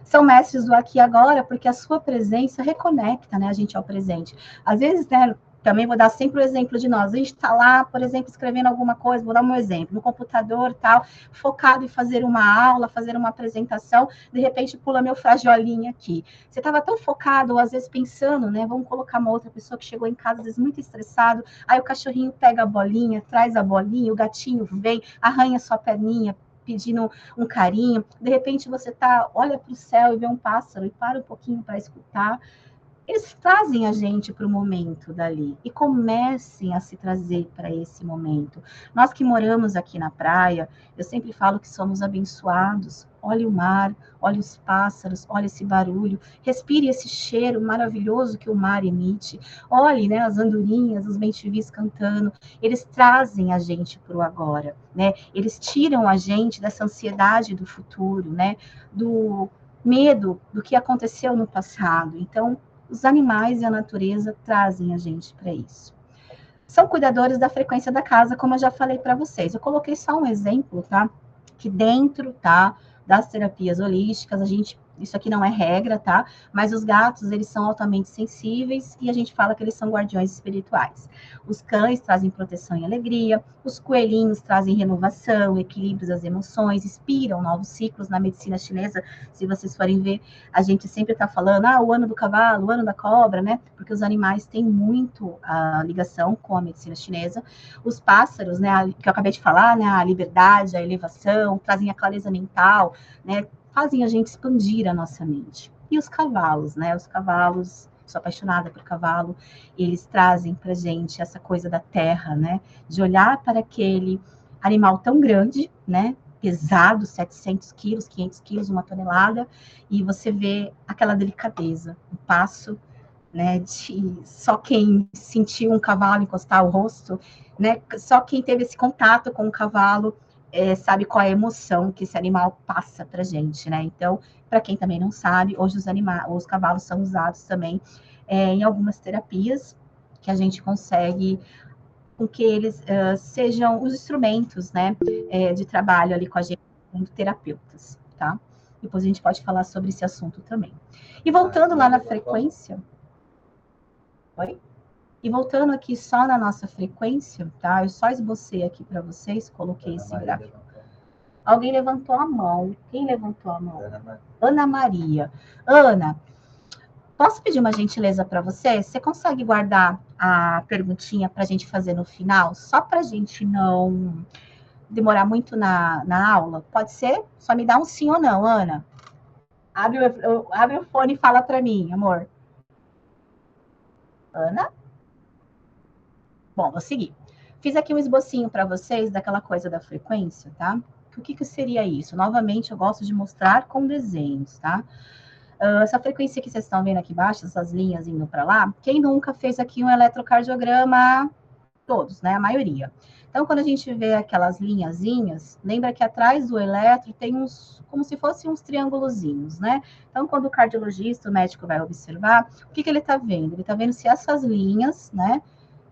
São mestres do aqui e agora, porque a sua presença reconecta, né, a gente ao presente. Às vezes, né, Também vou dar sempre o exemplo de nós. A gente está lá, por exemplo, escrevendo alguma coisa, vou dar um exemplo, no computador, tal, focado em fazer uma aula, fazer uma apresentação, de repente pula meu fragiolinho aqui. Você estava tão focado, ou às vezes pensando, né? Vamos colocar uma outra pessoa que chegou em casa, às vezes muito estressado, aí o cachorrinho pega a bolinha, traz a bolinha, o gatinho vem, arranha sua perninha, pedindo um carinho, de repente você olha para o céu e vê um pássaro e para um pouquinho para escutar, eles trazem a gente para o momento dali e comecem a se trazer para esse momento. Nós que moramos aqui na praia, eu sempre falo que somos abençoados. Olhe o mar, olhe os pássaros, olhe esse barulho, respire esse cheiro maravilhoso que o mar emite. Olhe, né, as andorinhas, os bem-te-vis cantando. Eles trazem a gente para o agora, né? Eles tiram a gente dessa ansiedade do futuro, né? Do medo do que aconteceu no passado. Então, os animais e a natureza trazem a gente para isso. São cuidadores da frequência da casa, como eu já falei para vocês. Eu coloquei só um exemplo, tá? Que dentro, tá, das terapias holísticas, isso aqui não é regra, tá? Mas os gatos, eles são altamente sensíveis e a gente fala que eles são guardiões espirituais. Os cães trazem proteção e alegria, os coelhinhos trazem renovação, equilíbrio das emoções, inspiram novos ciclos. Na medicina chinesa, se vocês forem ver, a gente sempre está falando, o ano do cavalo, o ano da cobra, né? Porque os animais têm muito a ligação com a medicina chinesa. Os pássaros, né, que eu acabei de falar, né, a liberdade, a elevação, trazem a clareza mental, né, fazem a gente expandir a nossa mente. E os cavalos, né, os cavalos, sou apaixonada por cavalo, eles trazem pra gente essa coisa da terra, né, de olhar para aquele animal tão grande, né, pesado, 700 quilos, 500 quilos, 1 tonelada, e você vê aquela delicadeza, o passo, né, de só quem sentiu um cavalo encostar o rosto, né, só quem teve esse contato com o cavalo sabe qual é a emoção que esse animal passa para gente, né? Então, para quem também não sabe, hoje os cavalos são usados também em algumas terapias que a gente consegue com que eles sejam os instrumentos, né, de trabalho ali com a gente, como terapeutas, tá? Depois a gente pode falar sobre esse assunto também. E voltando lá na frequência, oi? E voltando aqui só na nossa frequência, tá? Eu só esbocei aqui para vocês, coloquei esse gráfico. Alguém levantou a mão. Quem levantou a mão? Ana Maria. Ana, posso pedir uma gentileza para você? Você consegue guardar a perguntinha para a gente fazer no final? Só para a gente não demorar muito na aula? Pode ser? Só me dá um sim ou não, Ana. Abre o fone e fala para mim, amor. Ana? Bom, vou seguir. Fiz aqui um esbocinho para vocês daquela coisa da frequência, tá? O que seria isso? Novamente, eu gosto de mostrar com desenhos, tá? Essa frequência que vocês estão vendo aqui embaixo, essas linhas indo para lá, quem nunca fez aqui um eletrocardiograma? Todos, né? A maioria. Então, quando a gente vê aquelas linhazinhas, lembra que atrás do eletro tem como se fossem uns triângulozinhos, né? Então, quando o cardiologista, o médico vai observar, o que ele está vendo? Ele está vendo se essas linhas, né?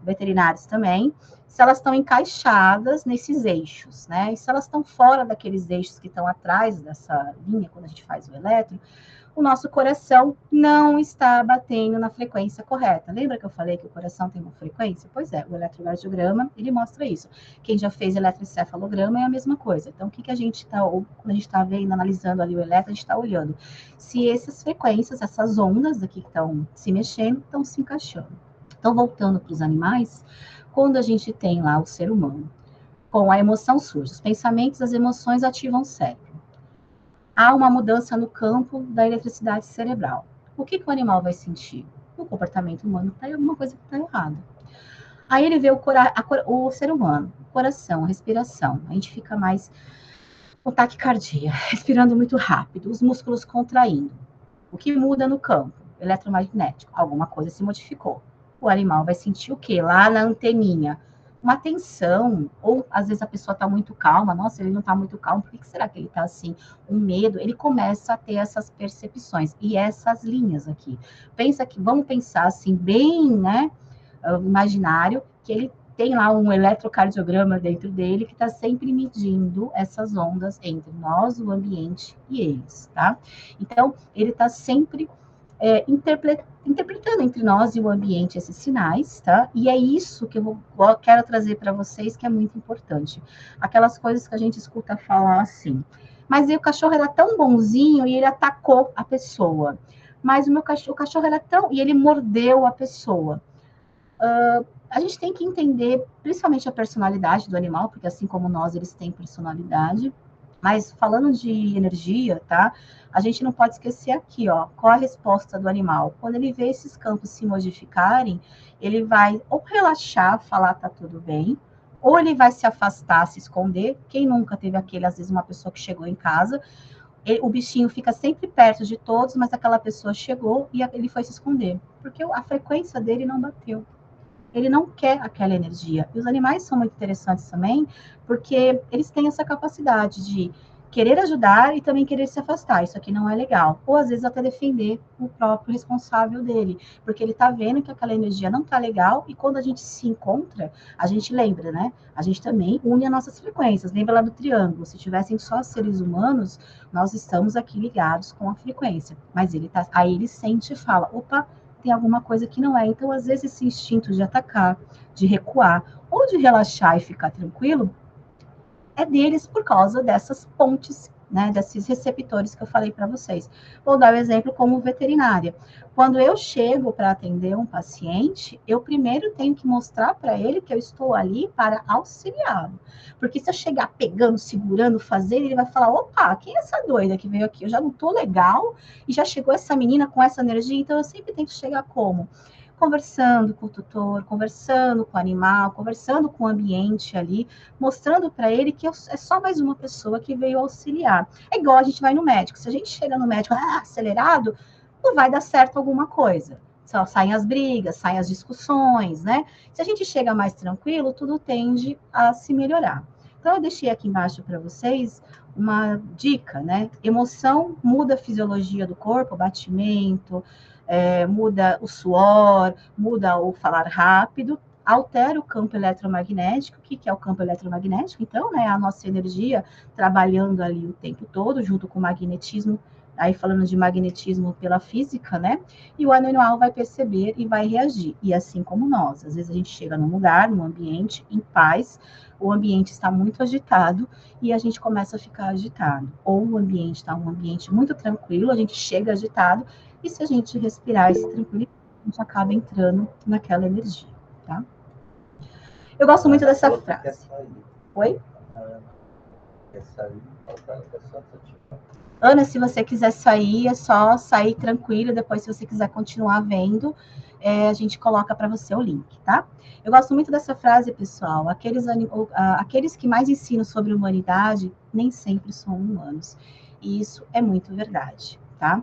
Veterinários também, se elas estão encaixadas nesses eixos, né? E se elas estão fora daqueles eixos que estão atrás dessa linha, quando a gente faz o eletro, o nosso coração não está batendo na frequência correta. Lembra que eu falei que o coração tem uma frequência? Pois é, o eletrocardiograma, ele mostra isso. Quem já fez eletroencefalograma é a mesma coisa. Então, o que a gente está, quando a gente está vendo, analisando ali o eletro, a gente está olhando se essas frequências, essas ondas aqui que estão se mexendo, estão se encaixando. Então, voltando para os animais, quando a gente tem lá o ser humano, com a emoção surge, os pensamentos, as emoções ativam o cérebro. Há uma mudança no campo da eletricidade cerebral. O que o animal vai sentir? O comportamento humano tem alguma coisa que está errada. Aí ele vê o ser humano, o coração, a respiração. A gente fica mais com taquicardia, respirando muito rápido, os músculos contraindo. O que muda no campo eletromagnético? Alguma coisa se modificou. O animal vai sentir o quê? Lá na anteninha. Uma tensão, ou às vezes a pessoa está muito calma, nossa, ele não está muito calmo, por que será que ele está assim? Um medo, ele começa a ter essas percepções, e essas linhas aqui. Vamos pensar assim, bem, né, imaginário, que ele tem lá um eletrocardiograma dentro dele que está sempre medindo essas ondas entre nós, o ambiente e eles, tá? Então, ele está sempre interpretando entre nós e o ambiente esses sinais, tá? E é isso que quero trazer para vocês, que é muito importante. Aquelas coisas que a gente escuta falar assim. Mas o cachorro era tão bonzinho e ele atacou a pessoa. Mas o cachorro era tão... E ele mordeu a pessoa. A gente tem que entender, principalmente a personalidade do animal, porque assim como nós, eles têm personalidade. Mas falando de energia, tá? A gente não pode esquecer aqui, ó, qual a resposta do animal. Quando ele vê esses campos se modificarem, ele vai ou relaxar, falar tá tudo bem, ou ele vai se afastar, se esconder. Quem nunca teve aquele, às vezes, uma pessoa que chegou em casa, o bichinho fica sempre perto de todos, mas aquela pessoa chegou e ele foi se esconder, porque a frequência dele não bateu. Ele não quer aquela energia. E os animais são muito interessantes também, porque eles têm essa capacidade de querer ajudar e também querer se afastar. Isso aqui não é legal. Ou às vezes até defender o próprio responsável dele, porque ele está vendo que aquela energia não está legal e quando a gente se encontra, a gente lembra, né? A gente também une as nossas frequências. Lembra lá do triângulo? Se tivessem só seres humanos, nós estamos aqui ligados com a frequência. Mas ele tá, aí ele sente e fala: opa, tem alguma coisa que não é. Então, às vezes, esse instinto de atacar, de recuar, ou de relaxar e ficar tranquilo, é deles por causa dessas pontes, né, desses receptores que eu falei para vocês. Vou dar o um exemplo como veterinária. Quando eu chego para atender um paciente, eu primeiro tenho que mostrar para ele que eu estou ali para auxiliá-lo. Porque se eu chegar pegando, segurando, fazendo, ele vai falar: opa, quem é essa doida que veio aqui? Eu já não estou legal e já chegou essa menina com essa energia, então eu sempre tenho que chegar como? Conversando com o tutor, conversando com o animal, conversando com o ambiente ali, mostrando para ele que é só mais uma pessoa que veio auxiliar. É igual a gente vai no médico. Se a gente chega no médico acelerado, não vai dar certo alguma coisa. Só saem as brigas, saem as discussões, né? Se a gente chega mais tranquilo, tudo tende a se melhorar. Então, eu deixei aqui embaixo para vocês uma dica, né? Emoção muda a fisiologia do corpo, o batimento, muda o suor, muda o falar rápido, altera o campo eletromagnético. O que é o campo eletromagnético? Então, né, a nossa energia trabalhando ali o tempo todo, junto com o magnetismo, aí falando de magnetismo pela física, né? E o animal vai perceber e vai reagir. E assim como nós, às vezes a gente chega num lugar, num ambiente em paz, o ambiente está muito agitado e a gente começa a ficar agitado. Ou o ambiente está um ambiente muito tranquilo, a gente chega agitado, e se a gente respirar e se tranquilizar, a gente acaba entrando naquela energia, tá? Eu gosto muito dessa frase. Oi? Ana, se você quiser sair, é só sair tranquilo. Depois, se você quiser continuar vendo, a gente coloca para você o link, tá? Eu gosto muito dessa frase, pessoal. Aqueles que mais ensinam sobre humanidade nem sempre são humanos. E isso é muito verdade, tá?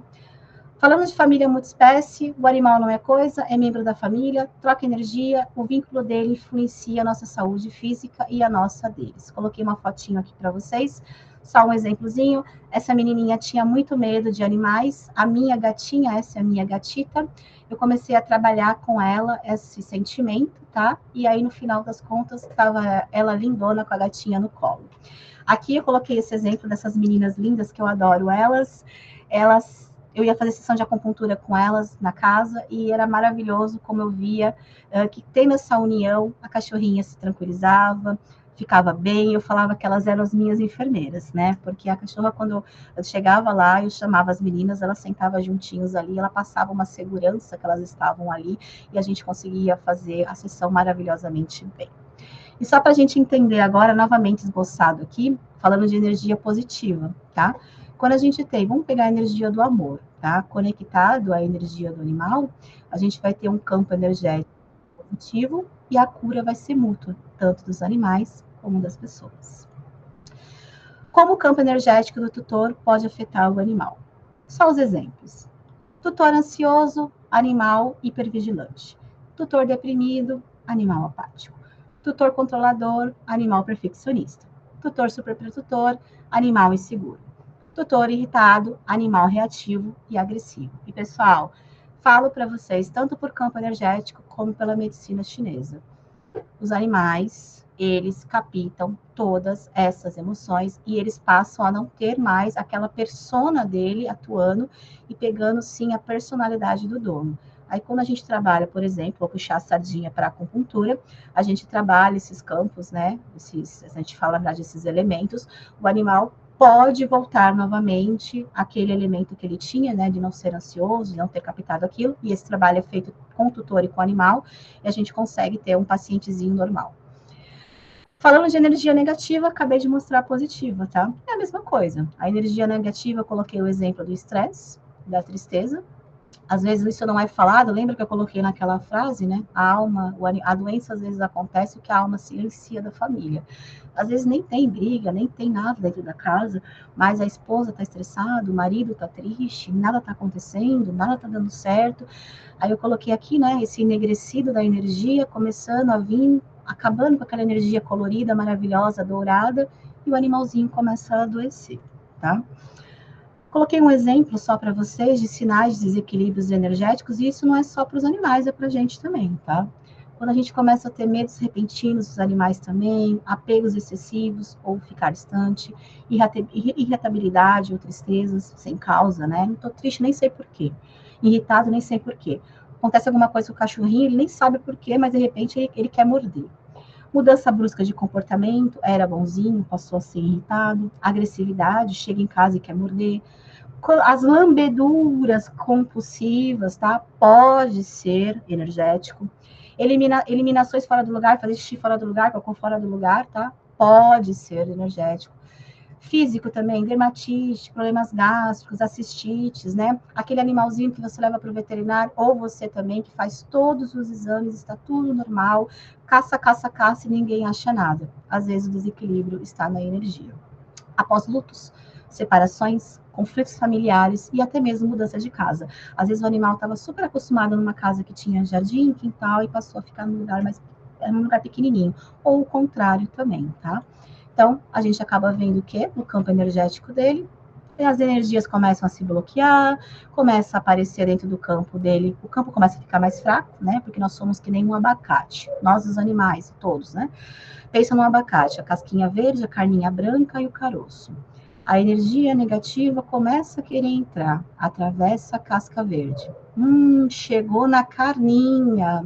Falando de família multiespécie, o animal não é coisa, é membro da família, troca energia, o vínculo dele influencia a nossa saúde física e a nossa deles. Coloquei uma fotinho aqui para vocês, só um exemplozinho. Essa menininha tinha muito medo de animais, a minha gatinha, essa é a minha gatita, eu comecei a trabalhar com ela esse sentimento, tá? E aí, no final das contas, estava ela lindona com a gatinha no colo. Aqui eu coloquei esse exemplo dessas meninas lindas, que eu adoro elas, eu ia fazer sessão de acupuntura com elas na casa e era maravilhoso como eu via que tendo essa união, a cachorrinha se tranquilizava, ficava bem, eu falava que elas eram as minhas enfermeiras, né? Porque a cachorra, quando eu chegava lá, eu chamava as meninas, elas sentavam juntinhos ali, ela passava uma segurança que elas estavam ali e a gente conseguia fazer a sessão maravilhosamente bem. E só para a gente entender agora, novamente esboçado aqui, falando de energia positiva, tá? Quando a gente tem, vamos pegar a energia do amor, tá? Conectado à energia do animal, a gente vai ter um campo energético positivo e a cura vai ser mútua, tanto dos animais como das pessoas. Como o campo energético do tutor pode afetar o animal? Só os exemplos. Tutor ansioso, animal hipervigilante. Tutor deprimido, animal apático. Tutor controlador, animal perfeccionista. Tutor superprotetor, animal inseguro. Tutor irritado, animal reativo e agressivo. E, pessoal, falo para vocês, tanto por campo energético como pela medicina chinesa. Os animais eles captam todas essas emoções e eles passam a não ter mais aquela persona dele atuando e pegando, sim, a personalidade do dono. Aí, quando a gente trabalha, por exemplo, vou puxar a sardinha para a acupuntura, a gente trabalha esses campos, né? A gente fala, na verdade, esses elementos, o animal pode voltar novamente aquele elemento que ele tinha, né, de não ser ansioso, de não ter captado aquilo, e esse trabalho é feito com o tutor e com o animal, e a gente consegue ter um pacientezinho normal. Falando de energia negativa, acabei de mostrar a positiva, tá? É a mesma coisa. A energia negativa, eu coloquei o exemplo do estresse, da tristeza. Às vezes isso não é falado, lembra que eu coloquei naquela frase, né? A alma, a doença às vezes acontece porque a alma silencia da família. Às vezes nem tem briga, nem tem nada dentro da casa, mas a esposa está estressada, o marido está triste, nada está acontecendo, nada está dando certo. Aí eu coloquei aqui, né, esse enegrecido da energia, começando a vir, acabando com aquela energia colorida, maravilhosa, dourada, e o animalzinho começa a adoecer, tá? Coloquei um exemplo só para vocês de sinais de desequilíbrios energéticos, e isso não é só para os animais, é para a gente também, tá? Quando a gente começa a ter medos repentinos dos animais também, apegos excessivos ou ficar distante, irritabilidade ou tristezas sem causa, né? Não tô triste, nem sei porquê. Irritado, nem sei porquê. Acontece alguma coisa com o cachorrinho, ele nem sabe porquê, mas de repente ele quer morder. Mudança brusca de comportamento, era bonzinho, passou a ser irritado. Agressividade, chega em casa e quer morder. As lambeduras compulsivas, tá? Pode ser energético. Eliminações fora do lugar, fazer xixi fora do lugar, cocô fora do lugar, tá? Pode ser energético. Físico também, dermatite, problemas gástricos, assistites, né? Aquele animalzinho que você leva para o veterinário, ou você também, que faz todos os exames, está tudo normal, caça, caça, caça e ninguém acha nada. Às vezes o desequilíbrio está na energia. Após lutos, separações, conflitos familiares e até mesmo mudança de casa. Às vezes o animal estava super acostumado numa casa que tinha jardim, quintal e passou a ficar num lugar pequenininho, ou o contrário também, tá? Então, a gente acaba vendo o quê? No campo energético dele, as energias começam a se bloquear, começa a aparecer dentro do campo dele, o campo começa a ficar mais fraco, né? Porque nós somos que nem um abacate, nós os animais, todos, né? Pensa no abacate, a casquinha verde, a carninha branca e o caroço. A energia negativa começa a querer entrar, atravessa a casca verde. Chegou na carninha,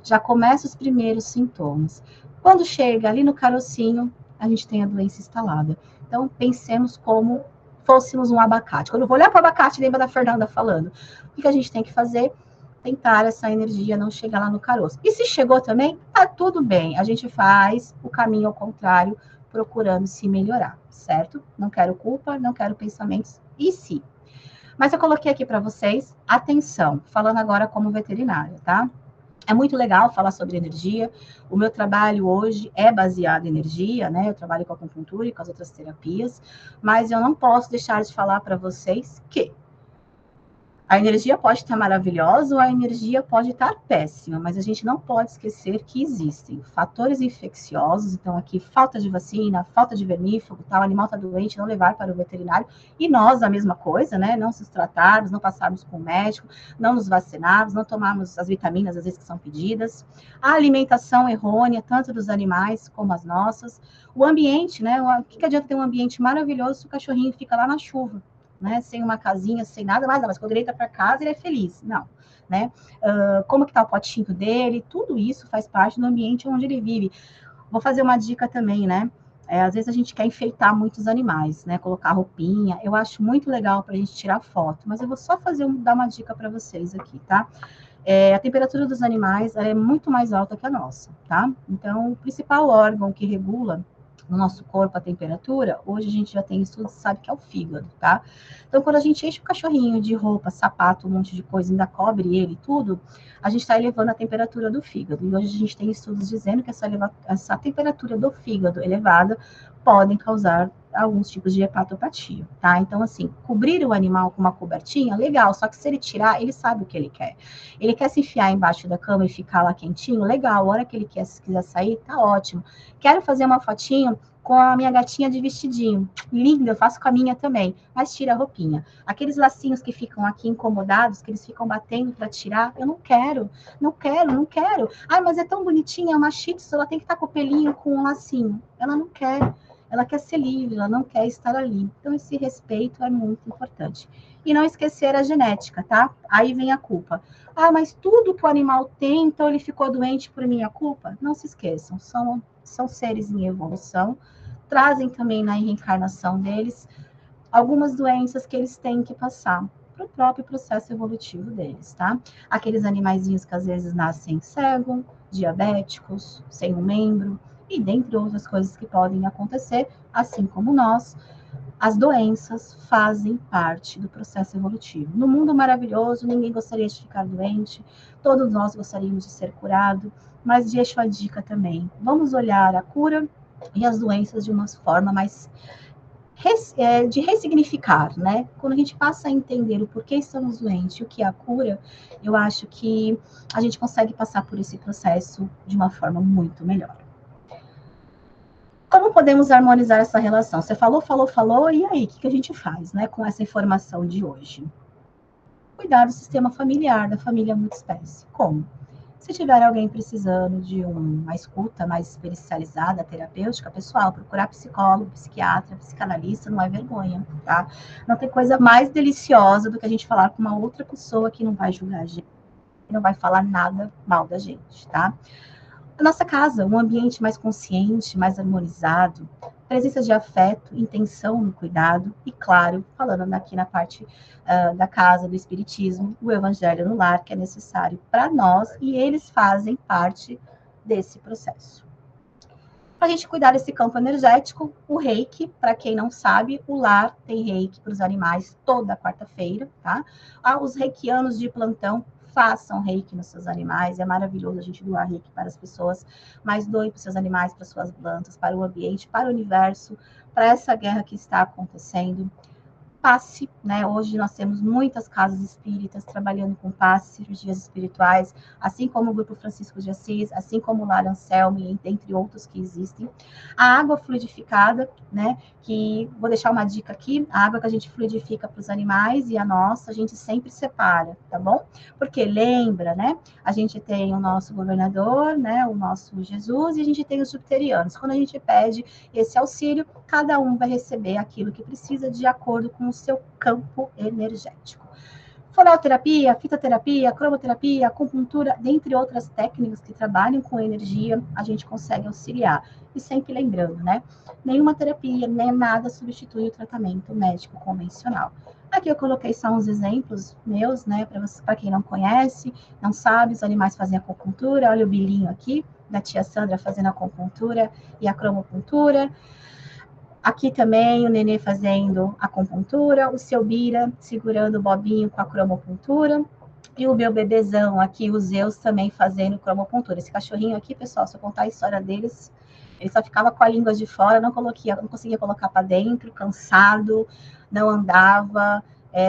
já começa os primeiros sintomas. Quando chega ali no carocinho, a gente tem a doença instalada. Então, pensemos como fôssemos um abacate. Quando eu vou olhar para o abacate, lembra da Fernanda falando. O que a gente tem que fazer? Tentar essa energia não chegar lá no caroço. E se chegou também, tá tudo bem. A gente faz o caminho ao contrário, procurando se melhorar, certo? Não quero culpa, não quero pensamentos e se. Mas eu coloquei aqui para vocês, atenção, falando agora como veterinária, tá? É muito legal falar sobre energia. O meu trabalho hoje é baseado em energia, né? Eu trabalho com acupuntura e com as outras terapias, mas eu não posso deixar de falar para vocês que a energia pode estar maravilhosa ou a energia pode estar péssima, mas a gente não pode esquecer que existem fatores infecciosos, então aqui falta de vacina, falta de vermífugo, tá? O animal está doente, não levar para o veterinário, e nós a mesma coisa, né? Não se tratarmos, não passarmos com o médico, não nos vacinarmos, não tomarmos as vitaminas às vezes que são pedidas, a alimentação errônea, tanto dos animais como as nossas, o ambiente, né? O que adianta ter um ambiente maravilhoso se o cachorrinho fica lá na chuva? Né, sem uma casinha, sem nada mais, mas quando ele entra para casa, ele é feliz. Não, né? Como que tá o potinho dele, tudo isso faz parte do ambiente onde ele vive. Vou fazer uma dica também, né? Às vezes a gente quer enfeitar muitos animais, né? Colocar roupinha. Eu acho muito legal para a gente tirar foto, mas eu vou só dar uma dica para vocês aqui, tá? A temperatura dos animais é muito mais alta que a nossa, tá? Então, o principal órgão que regula no nosso corpo a temperatura, hoje a gente já tem estudos, sabe que é o fígado, tá? Então, quando a gente enche o cachorrinho de roupa, sapato, um monte de coisa, ainda cobre ele tudo, a gente está elevando a temperatura do fígado. E hoje a gente tem estudos dizendo que essa temperatura do fígado elevada podem causar alguns tipos de hepatopatia, tá? Então, assim, cobrir o animal com uma cobertinha, legal, só que se ele tirar, ele sabe o que ele quer. Ele quer se enfiar embaixo da cama e ficar lá quentinho, legal, a hora que ele quiser sair, tá ótimo. Quero fazer uma fotinho com a minha gatinha de vestidinho. Linda, eu faço com a minha também, mas tira a roupinha. Aqueles lacinhos que ficam aqui incomodados, que eles ficam batendo para tirar, eu não quero, não quero, não quero. Ai, mas é tão bonitinha, é uma shih tzu, ela tem que estar com o pelinho com um lacinho. Ela não quer. Ela quer ser livre, ela não quer estar ali. Então, esse respeito é muito importante. E não esquecer a genética, tá? Aí vem a culpa. Ah, mas tudo que o animal tem, então ele ficou doente por minha culpa? Não se esqueçam, são seres em evolução, trazem também na reencarnação deles algumas doenças que eles têm que passar para o próprio processo evolutivo deles, tá? Aqueles animaizinhos que às vezes nascem cegos, diabéticos, sem um membro, e dentre outras coisas que podem acontecer, assim como nós, as doenças fazem parte do processo evolutivo. No mundo maravilhoso, ninguém gostaria de ficar doente, todos nós gostaríamos de ser curado, mas deixo a dica também. Vamos olhar a cura e as doenças de uma forma mais de ressignificar, né? Quando a gente passa a entender o porquê estamos doentes e o que é a cura, eu acho que a gente consegue passar por esse processo de uma forma muito melhor. Como podemos harmonizar essa relação? Você falou, e aí, o que a gente faz, né, com essa informação de hoje? Cuidar do sistema familiar, da família multiespécie. Como? Se tiver alguém precisando de uma escuta mais especializada, terapêutica, pessoal, procurar psicólogo, psiquiatra, psicanalista, não é vergonha, tá? Não tem coisa mais deliciosa do que a gente falar com uma outra pessoa que não vai julgar a gente, que não vai falar nada mal da gente, tá? A nossa casa, um ambiente mais consciente, mais harmonizado, presença de afeto, intenção no cuidado e, claro, falando aqui na parte da casa, do espiritismo, o evangelho no lar, que é necessário para nós e eles fazem parte desse processo. Para a gente cuidar desse campo energético, o reiki, para quem não sabe, o lar tem reiki para os animais toda quarta-feira, tá? Os reikianos de plantão façam reiki nos seus animais, é maravilhoso a gente doar reiki para as pessoas, mas doe para os seus animais, para as suas plantas, para o ambiente, para o universo, para essa guerra que está acontecendo. Passe, né? Hoje nós temos muitas casas espíritas trabalhando com passe, cirurgias espirituais, assim como o Grupo Francisco de Assis, assim como o Lar Anselmi, entre outros que existem. A água fluidificada, né? Que vou deixar uma dica aqui: a água que a gente fluidifica para os animais e a nossa, a gente sempre separa, tá bom? Porque lembra, né? A gente tem o nosso governador, né? O nosso Jesus, e a gente tem os jupiterianos. Quando a gente pede esse auxílio, cada um vai receber aquilo que precisa de acordo com o seu campo energético. Fonoterapia, fitoterapia, cromoterapia, acupuntura, dentre outras técnicas que trabalham com energia, a gente consegue auxiliar. E sempre lembrando, né? Nenhuma terapia, nem nada substitui o tratamento médico convencional. Aqui eu coloquei só uns exemplos meus, né? Para quem não conhece, não sabe, os animais fazem acupuntura. Olha o bilinho aqui, da tia Sandra fazendo a acupuntura e a cromopuntura. Aqui também o Nenê fazendo a acupuntura, o seu Bira segurando o bobinho com a cromopuntura. E o meu bebezão aqui, o Zeus, também fazendo cromopuntura. Esse cachorrinho aqui, pessoal, se eu contar a história deles, ele só ficava com a língua de fora, não conseguia colocar para dentro, cansado, não andava.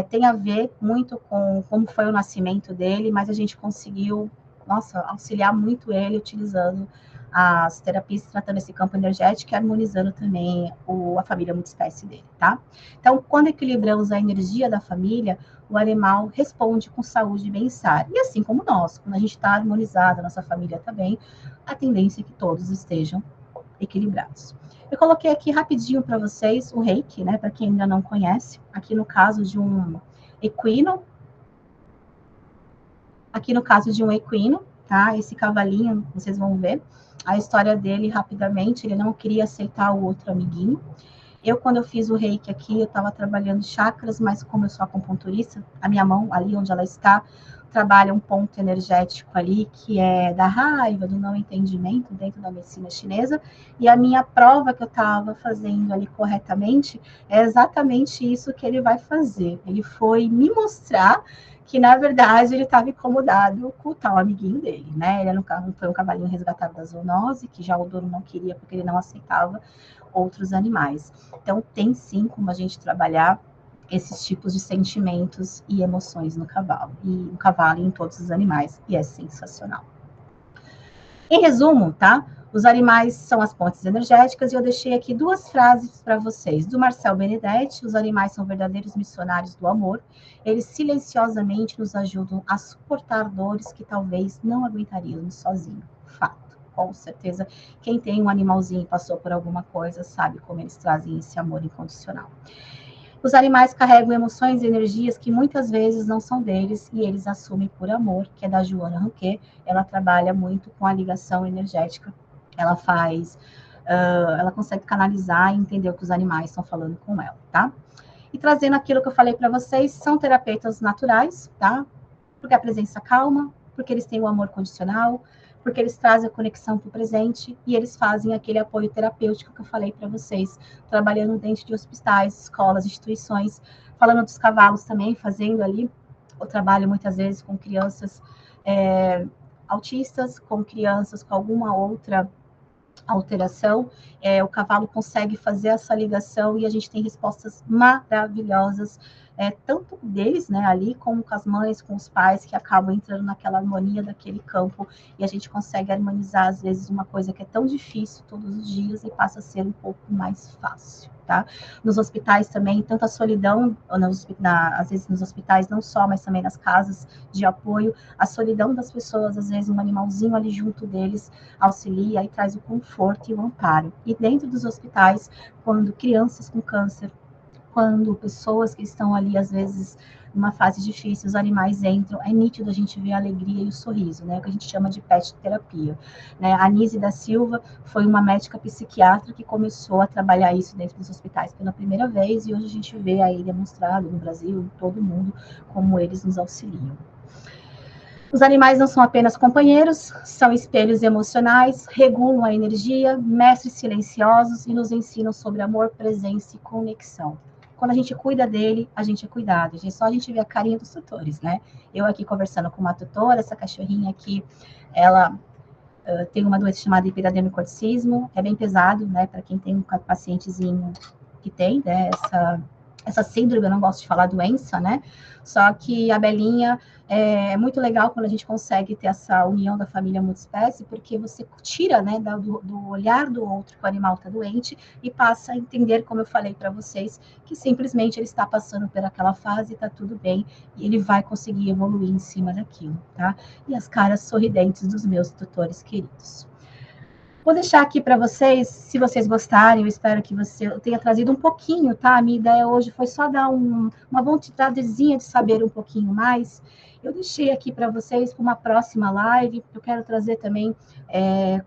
Tem a ver muito com como foi o nascimento dele, mas a gente conseguiu, nossa, auxiliar muito ele utilizando as terapias tratando esse campo energético e harmonizando também a família multiespécie dele, tá? Então, quando equilibramos a energia da família, o animal responde com saúde e bem-estar. E assim como nós, quando a gente está harmonizado, a nossa família também, a tendência é que todos estejam equilibrados. Eu coloquei aqui rapidinho para vocês o reiki, né? Para quem ainda não conhece, aqui no caso de um equino. Aqui no caso de um equino, tá? Esse cavalinho, vocês vão ver a história dele rapidamente, ele não queria aceitar o outro amiguinho. Quando eu fiz o reiki aqui, eu estava trabalhando chakras, mas como eu sou acupunturista, a minha mão, ali onde ela está, trabalha um ponto energético ali, que é da raiva, do não entendimento dentro da medicina chinesa, e a minha prova que eu estava fazendo ali corretamente é exatamente isso que ele vai fazer. Ele foi me mostrar que, na verdade, ele estava incomodado com o tal amiguinho dele, né? Ele foi um cavalinho resgatado da zoonose, que já o dono não queria, porque ele não aceitava outros animais. Então, tem sim como a gente trabalhar esses tipos de sentimentos e emoções no cavalo, e em todos os animais, e é sensacional. Em resumo, tá? Os animais são as pontes energéticas, e eu deixei aqui 2 frases para vocês. Do Marcel Benedetti: os animais são verdadeiros missionários do amor. Eles silenciosamente nos ajudam a suportar dores que talvez não aguentaríamos sozinho. Fato, com certeza. Quem tem um animalzinho e passou por alguma coisa sabe como eles trazem esse amor incondicional. Os animais carregam emoções e energias que muitas vezes não são deles, e eles assumem por amor, que é da Joana Ranquet. Ela trabalha muito com a ligação energética. Ela faz, ela consegue canalizar e entender o que os animais estão falando com ela, tá? E trazendo aquilo que eu falei para vocês, são terapeutas naturais, tá? Porque a presença calma, porque eles têm o amor condicional, porque eles trazem a conexão para o presente, e eles fazem aquele apoio terapêutico que eu falei para vocês, trabalhando dentro de hospitais, escolas, instituições, falando dos cavalos também, fazendo ali o trabalho muitas vezes com crianças autistas, com crianças com alguma outra alteração, o cavalo consegue fazer essa ligação, e a gente tem respostas maravilhosas, tanto deles, né, ali, como com as mães, com os pais, que acabam entrando naquela harmonia daquele campo, e a gente consegue harmonizar, às vezes, uma coisa que é tão difícil todos os dias, e passa a ser um pouco mais fácil, tá? Nos hospitais também, tanto a solidão, às vezes nos hospitais não só, mas também nas casas de apoio, a solidão das pessoas, às vezes um animalzinho ali junto deles auxilia e traz o conforto e o amparo. E dentro dos hospitais, quando crianças com câncer, quando pessoas que estão ali, às vezes, numa fase difícil, os animais entram, é nítido a gente ver a alegria e o sorriso, né? O que a gente chama de pet terapia, né? A Anise da Silva foi uma médica psiquiatra que começou a trabalhar isso dentro dos hospitais pela primeira vez, e hoje a gente vê aí demonstrado no Brasil, em todo mundo, como eles nos auxiliam. Os animais não são apenas companheiros, são espelhos emocionais, regulam a energia, mestres silenciosos, e nos ensinam sobre amor, presença e conexão. Quando a gente cuida dele, a gente é cuidado. Só a gente vê a carinha dos tutores, né? Eu aqui conversando com uma tutora, essa cachorrinha aqui, ela tem uma doença chamada hiperadenocorticismo, é bem pesado, né? Para quem tem um pacientezinho que tem, né, essa síndrome, eu não gosto de falar doença, né? Só que a Belinha é muito legal quando a gente consegue ter essa união da família multiespécie, porque você tira, né, do olhar do outro que o animal está doente e passa a entender, como eu falei para vocês, que simplesmente ele está passando por aquela fase e está tudo bem, e ele vai conseguir evoluir em cima daquilo, tá? E as caras sorridentes dos meus tutores queridos. Vou deixar aqui para vocês, se vocês gostarem, eu espero que eu tenha trazido um pouquinho, tá? A minha ideia hoje foi só dar uma vontadezinha de saber um pouquinho mais. Eu deixei aqui para vocês, para uma próxima live, eu quero trazer também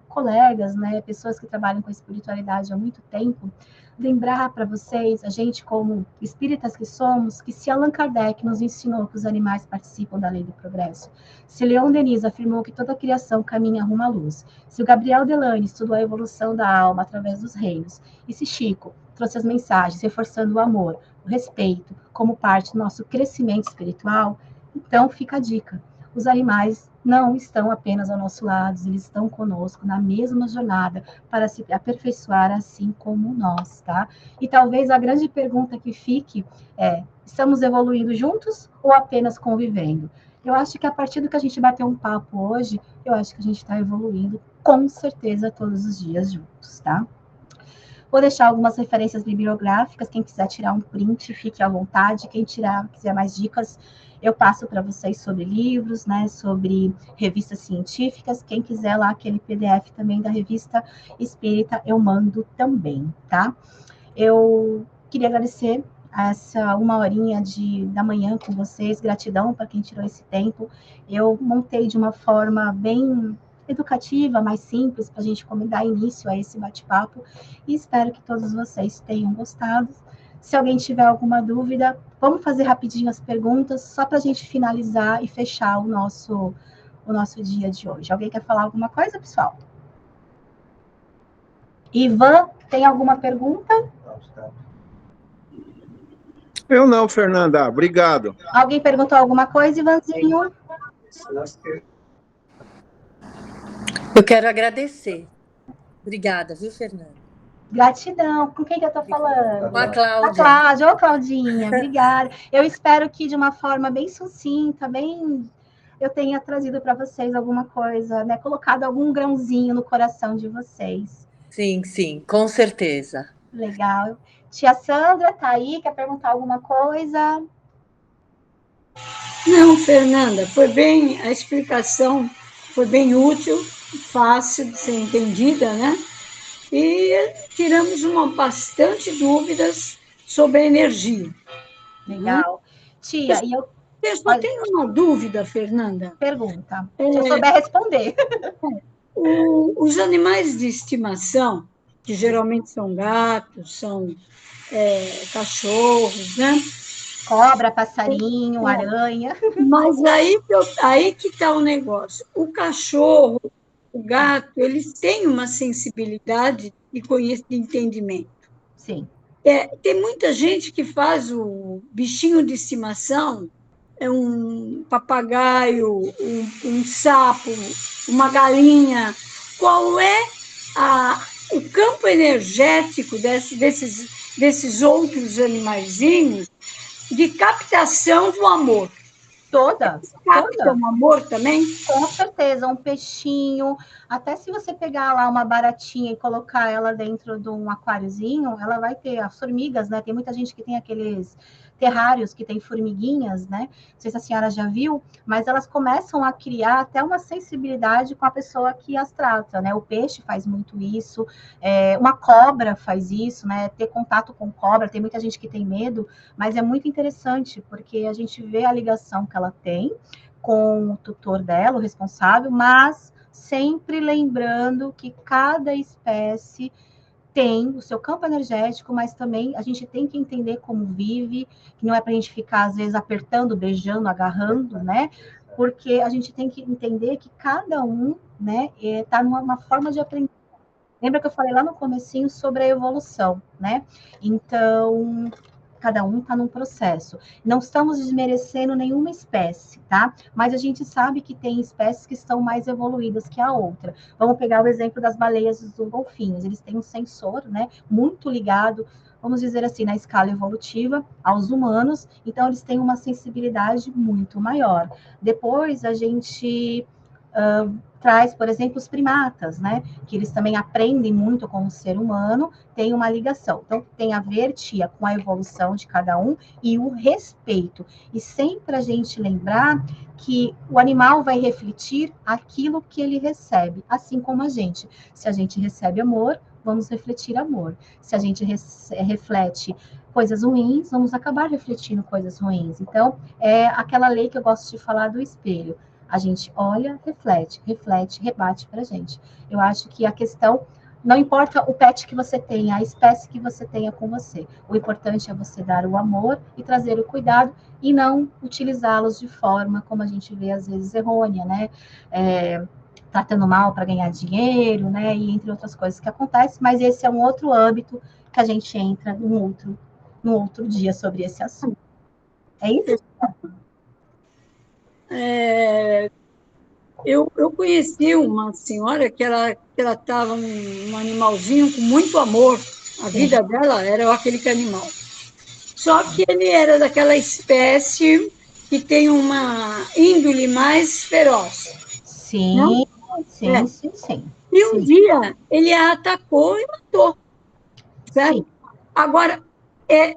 colegas, né, pessoas que trabalham com espiritualidade há muito tempo, lembrar para vocês, a gente como espíritas que somos, que se Allan Kardec nos ensinou que os animais participam da lei do progresso, se Leon Denis afirmou que toda a criação caminha rumo à luz, se o Gabriel Delane estudou a evolução da alma através dos reinos, e se Chico trouxe as mensagens reforçando o amor, o respeito, como parte do nosso crescimento espiritual, então fica a dica. Os animais não estão apenas ao nosso lado, eles estão conosco na mesma jornada para se aperfeiçoar assim como nós, tá? E talvez a grande pergunta que fique é: estamos evoluindo juntos ou apenas convivendo? Eu acho que a partir do que a gente bateu um papo hoje, eu acho que a gente está evoluindo com certeza todos os dias juntos, tá? Vou deixar algumas referências bibliográficas, quem quiser tirar um print, fique à vontade, quem quiser mais dicas, eu passo para vocês sobre livros, né, sobre revistas científicas, quem quiser lá aquele PDF também da Revista Espírita, eu mando também, tá? Eu queria agradecer essa uma horinha da manhã com vocês, gratidão para quem tirou esse tempo. Eu montei de uma forma bem educativa, mais simples, para a gente dar início a esse bate-papo, e espero que todos vocês tenham gostado. Se alguém tiver alguma dúvida, vamos fazer rapidinho as perguntas, só para a gente finalizar e fechar o nosso dia de hoje. Alguém quer falar alguma coisa, pessoal? Ivan, tem alguma pergunta? Eu não, Fernanda. Obrigado. Alguém perguntou alguma coisa, Ivanzinho? Eu quero agradecer. Obrigada, viu, Fernanda? Gratidão. Com quem que eu estou falando? Com a Cláudia. A Cláudia. Ô, Claudinha, obrigada. Eu espero que de uma forma bem sucinta, bem eu tenha trazido para vocês alguma coisa, né? Colocado algum grãozinho no coração de vocês. Sim, sim, com certeza. Legal. Tia Sandra, tá aí? Quer perguntar alguma coisa? Não, Fernanda, a explicação foi bem útil, fácil de ser entendida, né? E tiramos bastante dúvidas sobre a energia. Legal. Tia, e eu... Eu só tenho uma dúvida, Fernanda. Pergunta. Se eu souber responder. Os animais de estimação, que geralmente são gatos, são cachorros, né? Cobra, passarinho, aranha. Mas aí que está o negócio. O cachorro, o gato, eles têm uma sensibilidade de entendimento. Sim. Tem muita gente que faz o bichinho de estimação, um papagaio, um sapo, uma galinha. Qual é o campo energético desses outros animaizinhos de captação do amor? Toda. Captam amor também? Com certeza, um peixinho. Até se você pegar lá uma baratinha e colocar ela dentro de um aquáriozinho, ela vai ter as formigas, né? Tem muita gente que tem aqueles terrários que tem formiguinhas, né? Não sei se a senhora já viu, mas elas começam a criar até uma sensibilidade com a pessoa que as trata, né? O peixe faz muito isso, uma cobra faz isso, né? Ter contato com cobra, tem muita gente que tem medo, mas é muito interessante, porque a gente vê a ligação que ela tem com o tutor dela, o responsável, mas sempre lembrando que cada espécie tem o seu campo energético, mas também a gente tem que entender como vive, que não é para a gente ficar, às vezes, apertando, beijando, agarrando, né? Porque a gente tem que entender que cada um, né, está numa forma de aprender. Lembra que eu falei lá no comecinho sobre a evolução, né? Então, cada um está num processo. Não estamos desmerecendo nenhuma espécie, tá? Mas a gente sabe que tem espécies que estão mais evoluídas que a outra. Vamos pegar o exemplo das baleias e dos golfinhos. Eles têm um sensor, né, muito ligado, vamos dizer assim, na escala evolutiva aos humanos. Então, eles têm uma sensibilidade muito maior. Depois, a gente traz, por exemplo, os primatas, né? Que eles também aprendem muito com o ser humano, tem uma ligação. Então, tem a ver, tia, com a evolução de cada um e o respeito. E sempre a gente lembrar que o animal vai refletir aquilo que ele recebe, assim como a gente. Se a gente recebe amor, vamos refletir amor. Se a gente reflete coisas ruins, vamos acabar refletindo coisas ruins. Então, é aquela lei que eu gosto de falar do espelho. A gente olha, reflete, rebate para a gente. Eu acho que a questão, não importa o pet que você tenha, a espécie que você tenha com você. O importante é você dar o amor e trazer o cuidado e não utilizá-los de forma, como a gente vê às vezes, errônea, né? Tratando mal para ganhar dinheiro, né? E entre outras coisas que acontecem, mas esse é um outro âmbito que a gente entra num outro dia sobre esse assunto. É isso? Eu conheci uma senhora que ela estava um animalzinho com muito amor. A vida dela era aquele animal. Só que ele era daquela espécie que tem uma índole mais feroz. Sim, não? Sim. E um dia ele a atacou e matou. Certo? Sim. Agora,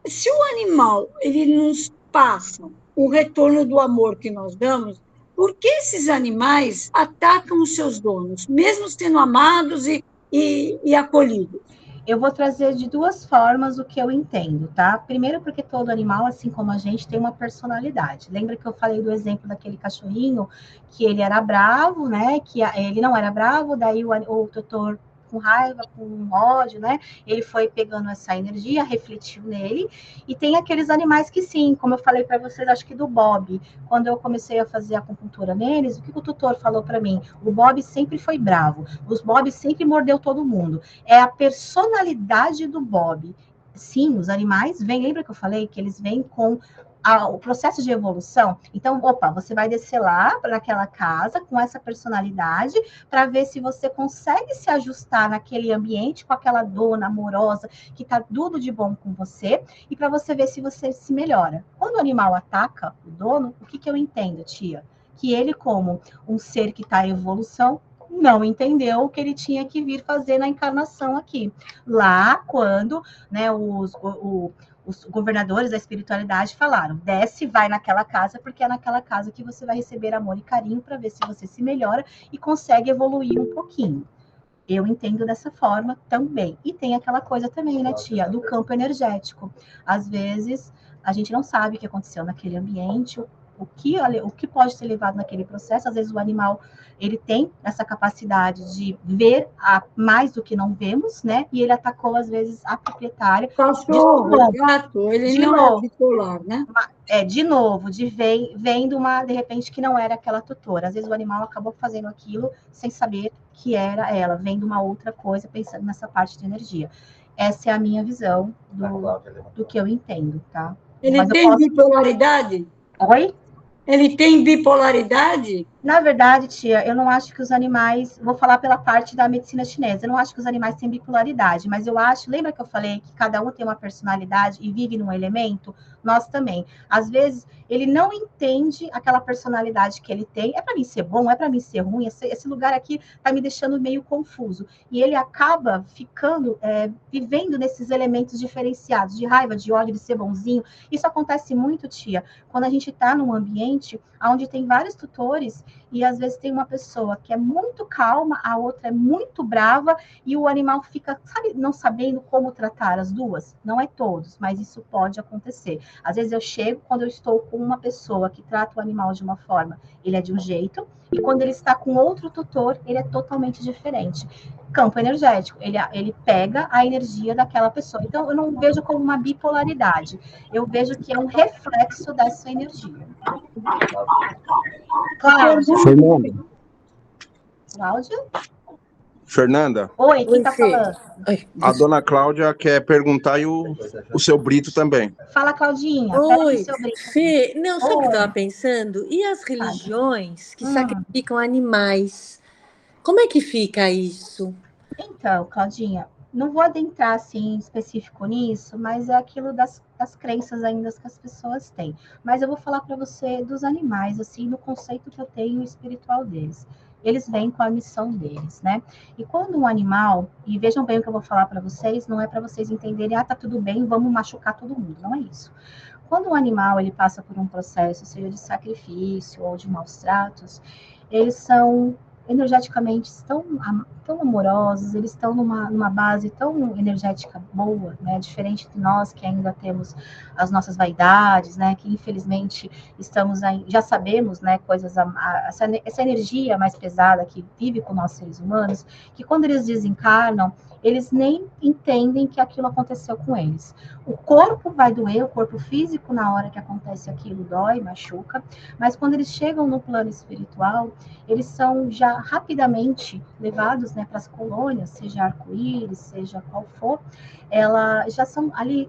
se o animal ele nos passa o retorno do amor que nós damos, por que esses animais atacam os seus donos, mesmo sendo amados e acolhidos? Eu vou trazer de duas formas o que eu entendo, tá? Primeiro, porque todo animal, assim como a gente, tem uma personalidade. Lembra que eu falei do exemplo daquele cachorrinho que ele era bravo, né? Que ele não era bravo, daí o tutor com raiva, com ódio, né? Ele foi pegando essa energia, refletiu nele. E tem aqueles animais que sim, como eu falei para vocês, acho que do Bob, quando eu comecei a fazer acupuntura neles, o que o tutor falou para mim? O Bob sempre foi bravo, os Bob sempre mordeu todo mundo. É a personalidade do Bob. Sim, os animais vêm, lembra que eu falei que eles vêm com o processo de evolução? Então, opa, você vai descer lá para aquela casa com essa personalidade para ver se você consegue se ajustar naquele ambiente com aquela dona amorosa que está tudo de bom com você e para você ver se você se melhora. Quando o animal ataca o dono, o que eu entendo, tia? que ele, como um ser que está em evolução, não entendeu o que ele tinha que vir fazer na encarnação aqui. Lá, quando, né, os governadores da espiritualidade falaram, desce, vai naquela casa, porque é naquela casa que você vai receber amor e carinho para ver se você se melhora e consegue evoluir um pouquinho. Eu entendo dessa forma também. E tem aquela coisa também, né, tia, do campo energético. Às vezes, a gente não sabe o que aconteceu naquele ambiente, o que pode ser levado naquele processo. Às vezes, o animal, ele tem essa capacidade de ver mais do que não vemos, né? E ele atacou, às vezes, a proprietária. Cachorro, gato, ele não é titular, né? De vendo de repente, que não era aquela tutora. Às vezes o animal acabou fazendo aquilo sem saber que era ela, vendo uma outra coisa, pensando nessa parte de energia. Essa é a minha visão do que eu entendo, tá? Ele tem bipolaridade? Oi? Ele tem bipolaridade? Na verdade, tia, eu não acho que os animais, vou falar pela parte da medicina chinesa, eu não acho que os animais têm bipolaridade, mas eu acho, lembra que eu falei que cada um tem uma personalidade e vive num elemento? Nós também. Às vezes, ele não entende aquela personalidade que ele tem, é para mim ser bom, é para mim ser ruim, esse lugar aqui tá me deixando meio confuso. E ele acaba ficando, vivendo nesses elementos diferenciados, de raiva, de ódio, de ser bonzinho. Isso acontece muito, tia, quando a gente está num ambiente onde tem vários tutores e às vezes tem uma pessoa que é muito calma, a outra é muito brava e o animal fica, sabe, não sabendo como tratar as duas. Não é todos, mas isso pode acontecer. Às vezes eu chego, quando eu estou com uma pessoa que trata o animal de uma forma, ele é de um jeito, e quando ele está com outro tutor, ele é totalmente diferente. Campo energético, ele pega a energia daquela pessoa. Então, eu não vejo como uma bipolaridade, eu vejo que é um reflexo dessa energia. Cláudia? Fernanda? Oi, quem está falando? A dona Cláudia quer perguntar e o seu Brito também. Fala, Claudinha. Oi, Fê. Não, sabe o que eu estava pensando? E as religiões que sacrificam animais? Como é que fica isso? Então, Claudinha, não vou adentrar assim específico nisso, mas é aquilo das crenças ainda que as pessoas têm. Mas eu vou falar para você dos animais, assim, no conceito que eu tenho espiritual deles. Eles vêm com a missão deles, né? E quando um animal, e vejam bem o que eu vou falar para vocês, não é para vocês entenderem, tá tudo bem, vamos machucar todo mundo, não é isso. Quando um animal ele passa por um processo, seja de sacrifício ou de maus tratos, eles são energeticamente tão amorosos, eles estão numa base tão energética boa, né? Diferente de nós que ainda temos as nossas vaidades, né? Que infelizmente estamos aí, já sabemos, né? Coisas, essa energia mais pesada que vive com nós seres humanos, que quando eles desencarnam, eles nem entendem que aquilo aconteceu com eles. O corpo vai doer, o corpo físico, na hora que acontece aquilo, dói, machuca, mas quando eles chegam no plano espiritual, eles são já rapidamente levados, né, para as colônias, seja arco-íris, seja qual for, elas já são ali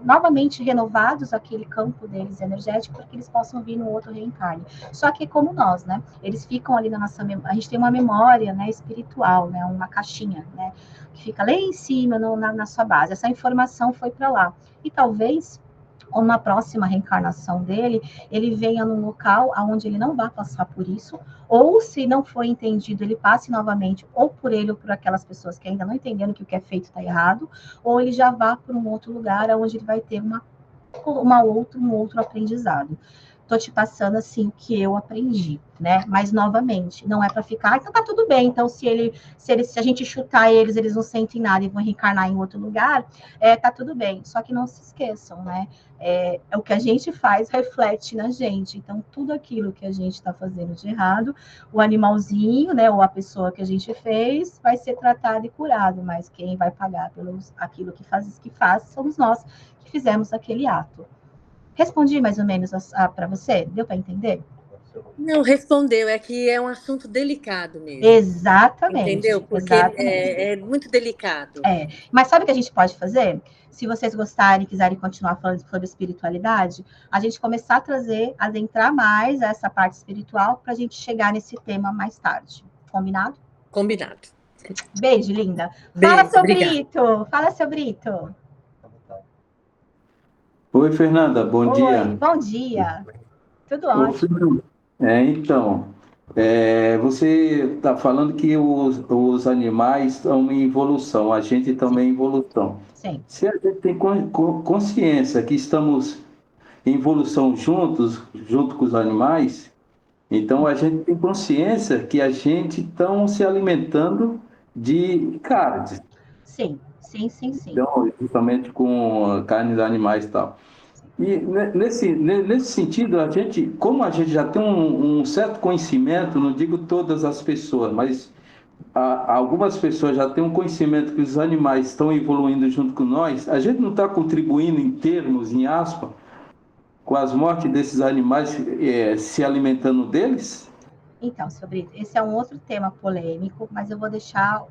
novamente renovados aquele campo deles energético para que eles possam vir no outro reencarne. Só que como nós, né? Eles ficam ali na nossa memória, a gente tem uma memória, né, espiritual, né, uma caixinha, né, que fica lá em cima na sua base. Essa informação foi para lá. E talvez ou na próxima reencarnação dele, ele venha num local onde ele não vai passar por isso, ou se não foi entendido, ele passe novamente, ou por ele ou por aquelas pessoas que ainda não entenderam que o que é feito está errado, ou ele já vá para um outro lugar onde ele vai ter um outro aprendizado. Tô te passando assim o que eu aprendi, né? Mas novamente, não é para ficar, então tá tudo bem. Então, se a gente chutar eles não sentem nada e vão reencarnar em outro lugar, tá tudo bem. Só que não se esqueçam, né? O que a gente faz reflete na gente. Então, tudo aquilo que a gente está fazendo de errado, o animalzinho, né? Ou a pessoa que a gente fez, vai ser tratado e curado. Mas quem vai pagar pelo aquilo que faz somos nós que fizemos aquele ato. Respondi mais ou menos para você? Deu para entender? Não, respondeu. É que é um assunto delicado mesmo. Exatamente. Entendeu? Porque é muito delicado. Mas sabe o que a gente pode fazer? Se vocês gostarem e quiserem continuar falando sobre espiritualidade, a gente começar a adentrar mais essa parte espiritual para a gente chegar nesse tema mais tarde. Combinado? Combinado. Beijo, linda. Beijo, fala, seu obrigada. Brito. Fala, seu Brito. Oi, Fernanda, bom dia. Bom dia. Tudo ótimo. Então, você está falando que os animais estão em evolução, a gente também em evolução. Sim. Se a gente tem consciência que estamos em evolução juntos, junto com os animais, então a gente tem consciência que a gente está se alimentando de carne. Sim. Então, justamente com carne de animais e tal. E nesse sentido, como a gente já tem um certo conhecimento, não digo todas as pessoas, mas algumas pessoas já têm um conhecimento que os animais estão evoluindo junto com nós, a gente não está contribuindo em termos, em aspas, com as mortes desses animais se alimentando deles? Então, seu Brito, esse é um outro tema polêmico, mas eu vou deixar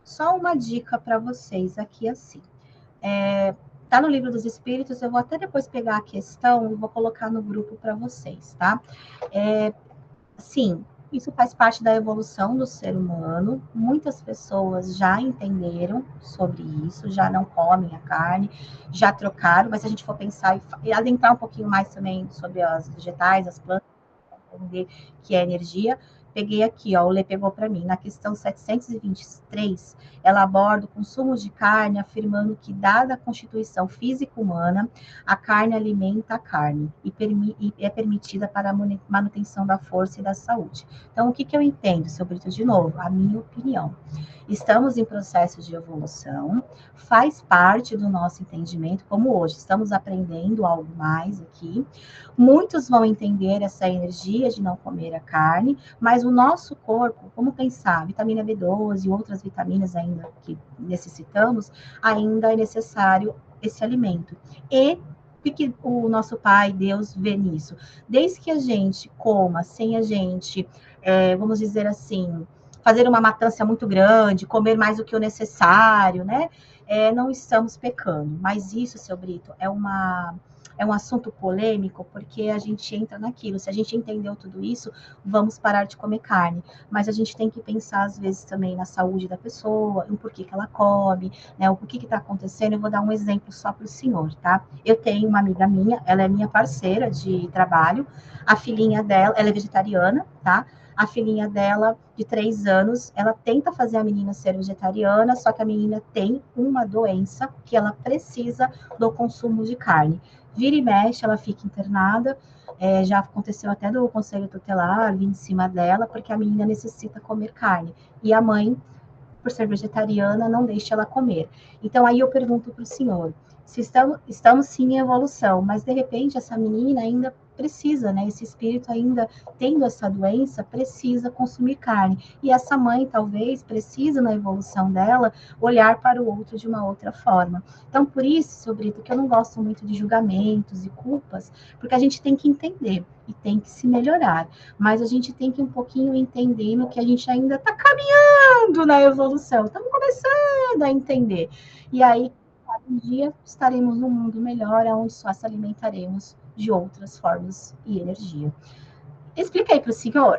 só uma dica para vocês aqui assim. Tá no Livro dos Espíritos, eu vou até depois pegar a questão e vou colocar no grupo para vocês, tá? Sim, isso faz parte da evolução do ser humano. Muitas pessoas já entenderam sobre isso, já não comem a carne, já trocaram, mas se a gente for pensar e adentrar um pouquinho mais também sobre as vegetais, as plantas, entender que é energia. Peguei aqui, ó, o Lê pegou para mim, na questão 723, ela aborda o consumo de carne, afirmando que, dada a constituição física humana, a carne alimenta a carne e é permitida para a manutenção da força e da saúde. Então, o que eu entendo, seu Brito, de novo? A minha opinião. Estamos em processo de evolução, faz parte do nosso entendimento, como hoje, estamos aprendendo algo mais aqui. Muitos vão entender essa energia de não comer a carne, mas o nosso corpo, como pensar, vitamina B12 e outras vitaminas ainda que necessitamos, ainda é necessário esse alimento. E o que o nosso Pai, Deus, vê nisso? Desde que a gente coma sem a gente, vamos dizer assim, fazer uma matança muito grande, comer mais do que o necessário, né? Não estamos pecando. Mas isso, seu Brito, é um assunto polêmico, porque a gente entra naquilo. Se a gente entendeu tudo isso, vamos parar de comer carne. Mas a gente tem que pensar, às vezes, também na saúde da pessoa, no porquê que ela come, né? O que está acontecendo. Eu vou dar um exemplo só para o senhor, tá? Eu tenho uma amiga minha, ela é minha parceira de trabalho, a filhinha dela, ela é vegetariana, tá? A filhinha dela, de 3 anos, ela tenta fazer a menina ser vegetariana, só que a menina tem uma doença que ela precisa do consumo de carne. Vira e mexe, ela fica internada, já aconteceu até do conselho tutelar vir em cima dela, porque a menina necessita comer carne. E a mãe, por ser vegetariana, não deixa ela comer. Então, aí eu pergunto para o senhor, se estamos sim em evolução, mas de repente essa menina ainda precisa, né? Esse espírito ainda tendo essa doença, precisa consumir carne. E essa mãe, talvez, precisa, na evolução dela, olhar para o outro de uma outra forma. Então, por isso, seu Brito, que eu não gosto muito de julgamentos e culpas, porque a gente tem que entender e tem que se melhorar. Mas a gente tem que um pouquinho entendendo que a gente ainda está caminhando na evolução. Estamos começando a entender. E aí, um dia estaremos num mundo melhor, onde só se alimentaremos de outras formas e energia. Explica aí para o senhor.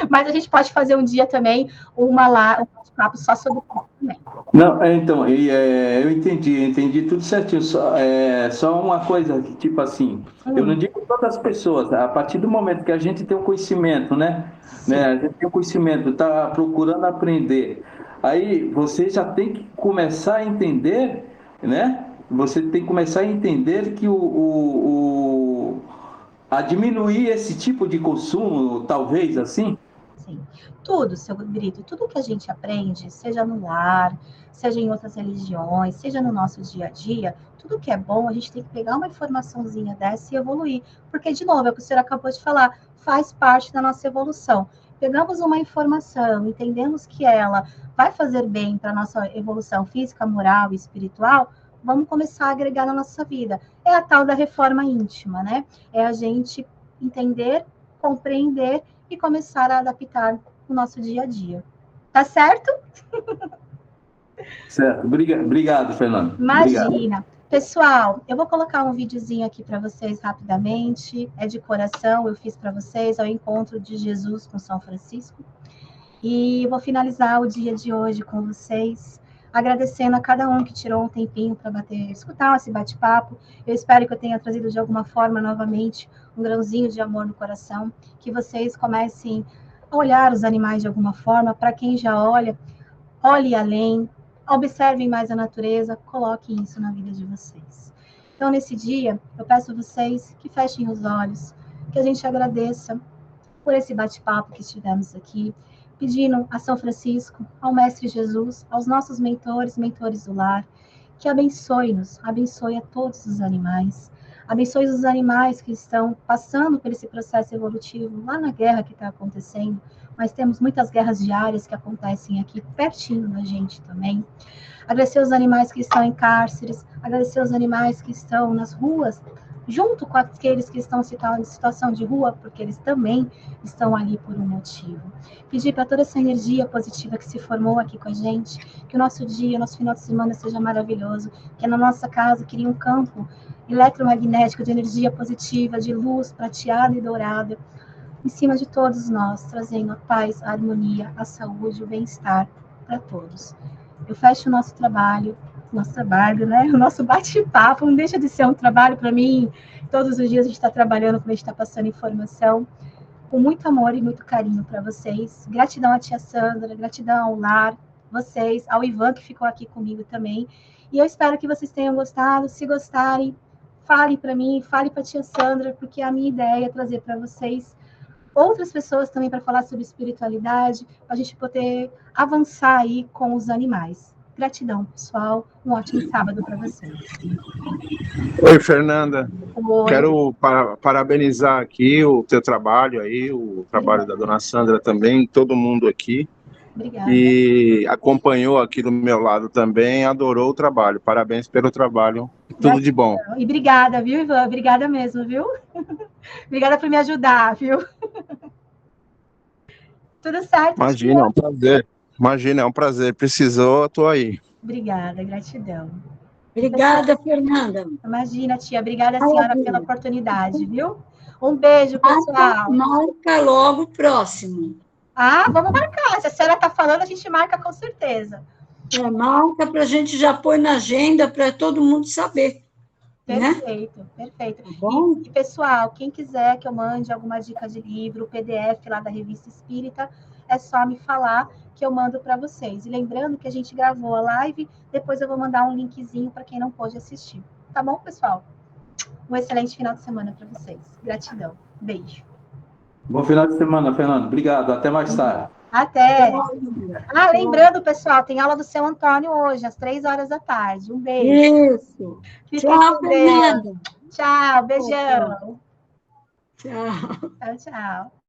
Mas a gente pode fazer um dia também um bate-papo só sobre isso também. Não, então, eu entendi tudo certinho. Só uma coisa, tipo assim, eu não digo todas as pessoas, a partir do momento que a gente tem o conhecimento, né? A gente tem o conhecimento, está procurando aprender. Aí você já tem que começar a entender, né? Você tem que começar a entender que a diminuir esse tipo de consumo, talvez assim. Sim, tudo, seu Brito, tudo que a gente aprende, seja no lar, seja em outras religiões, seja no nosso dia a dia, tudo que é bom, a gente tem que pegar uma informaçãozinha dessa e evoluir. Porque, de novo, é o que o senhor acabou de falar, faz parte da nossa evolução. Pegamos uma informação, entendemos que ela vai fazer bem para a nossa evolução física, moral e espiritual, vamos começar a agregar na nossa vida. É a tal da reforma íntima, né? É a gente entender, compreender e começar a adaptar o nosso dia a dia. Tá certo? Certo. Obrigado, Fernando. Imagina. Obrigado. Pessoal, eu vou colocar um videozinho aqui para vocês rapidamente. É de coração, eu fiz para vocês ao encontro de Jesus com São Francisco. E vou finalizar o dia de hoje com vocês, agradecendo a cada um que tirou um tempinho para escutar esse bate-papo. Eu espero que eu tenha trazido de alguma forma novamente um grãozinho de amor no coração, que vocês comecem a olhar os animais de alguma forma. Para quem já olha, olhe além, observem mais a natureza, coloquem isso na vida de vocês. Então, nesse dia, eu peço a vocês que fechem os olhos, que a gente agradeça por esse bate-papo que estivemos aqui, pedindo a São Francisco, ao Mestre Jesus, aos nossos mentores do lar, que abençoe-nos, abençoe a todos os animais, abençoe os animais que estão passando por esse processo evolutivo, lá na guerra que está acontecendo, mas temos muitas guerras diárias que acontecem aqui pertinho da gente também. Agradecer os animais que estão em cárceres, agradecer os animais que estão nas ruas, junto com aqueles que estão em situação de rua, porque eles também estão ali por um motivo. Pedir para toda essa energia positiva que se formou aqui com a gente, que o nosso dia, o nosso final de semana seja maravilhoso, que na nossa casa crie um campo eletromagnético de energia positiva, de luz prateada e dourada, em cima de todos nós, trazendo a paz, a harmonia, a saúde, o bem-estar para todos. Eu fecho o nosso trabalho, né? O nosso bate-papo, não deixa de ser um trabalho para mim. Todos os dias a gente está trabalhando, quando a gente está passando informação, com muito amor e muito carinho para vocês. Gratidão à tia Sandra, gratidão ao lar, vocês, ao Ivan, que ficou aqui comigo também. E eu espero que vocês tenham gostado. Se gostarem, falem para mim, falem para a tia Sandra, porque a minha ideia é trazer para vocês outras pessoas também para falar sobre espiritualidade, para a gente poder avançar aí com os animais. Gratidão, pessoal. Um ótimo sábado para vocês. Oi, Fernanda. Oi. Quero parabenizar aqui o teu trabalho aí, o trabalho da dona Sandra também, todo mundo aqui. Obrigada. E acompanhou aqui do meu lado também, adorou o trabalho. Parabéns pelo trabalho. Tudo de bom. E obrigada, viu, Ivan? Obrigada mesmo, viu? Obrigada por me ajudar, viu? Tudo certo? Imagina, é um prazer. Imagina, é um prazer. Precisou, eu tô aí. Obrigada, gratidão. Obrigada, Fernanda. Imagina, tia. Obrigada, senhora, pela oportunidade, viu? Um beijo, pessoal. Marca logo o próximo. Ah, vamos marcar. Se a senhora está falando, a gente marca com certeza. Marca para a gente já pôr na agenda para todo mundo saber. Perfeito, né? Perfeito. Tá bom? E, pessoal, quem quiser que eu mande alguma dica de livro, PDF lá da Revista Espírita, é só me falar que eu mando para vocês. E lembrando que a gente gravou a live, depois eu vou mandar um linkzinho para quem não pôde assistir. Tá bom, pessoal? Um excelente final de semana para vocês. Gratidão. Beijo. Bom final de semana, Fernando. Obrigado. Até mais tarde. Até. Ah, lembrando, pessoal, tem aula do seu Antônio hoje, às 3h da tarde. Um beijo. Isso. Tchau, Fernanda. Tchau, beijão. Tchau. Tchau, tchau.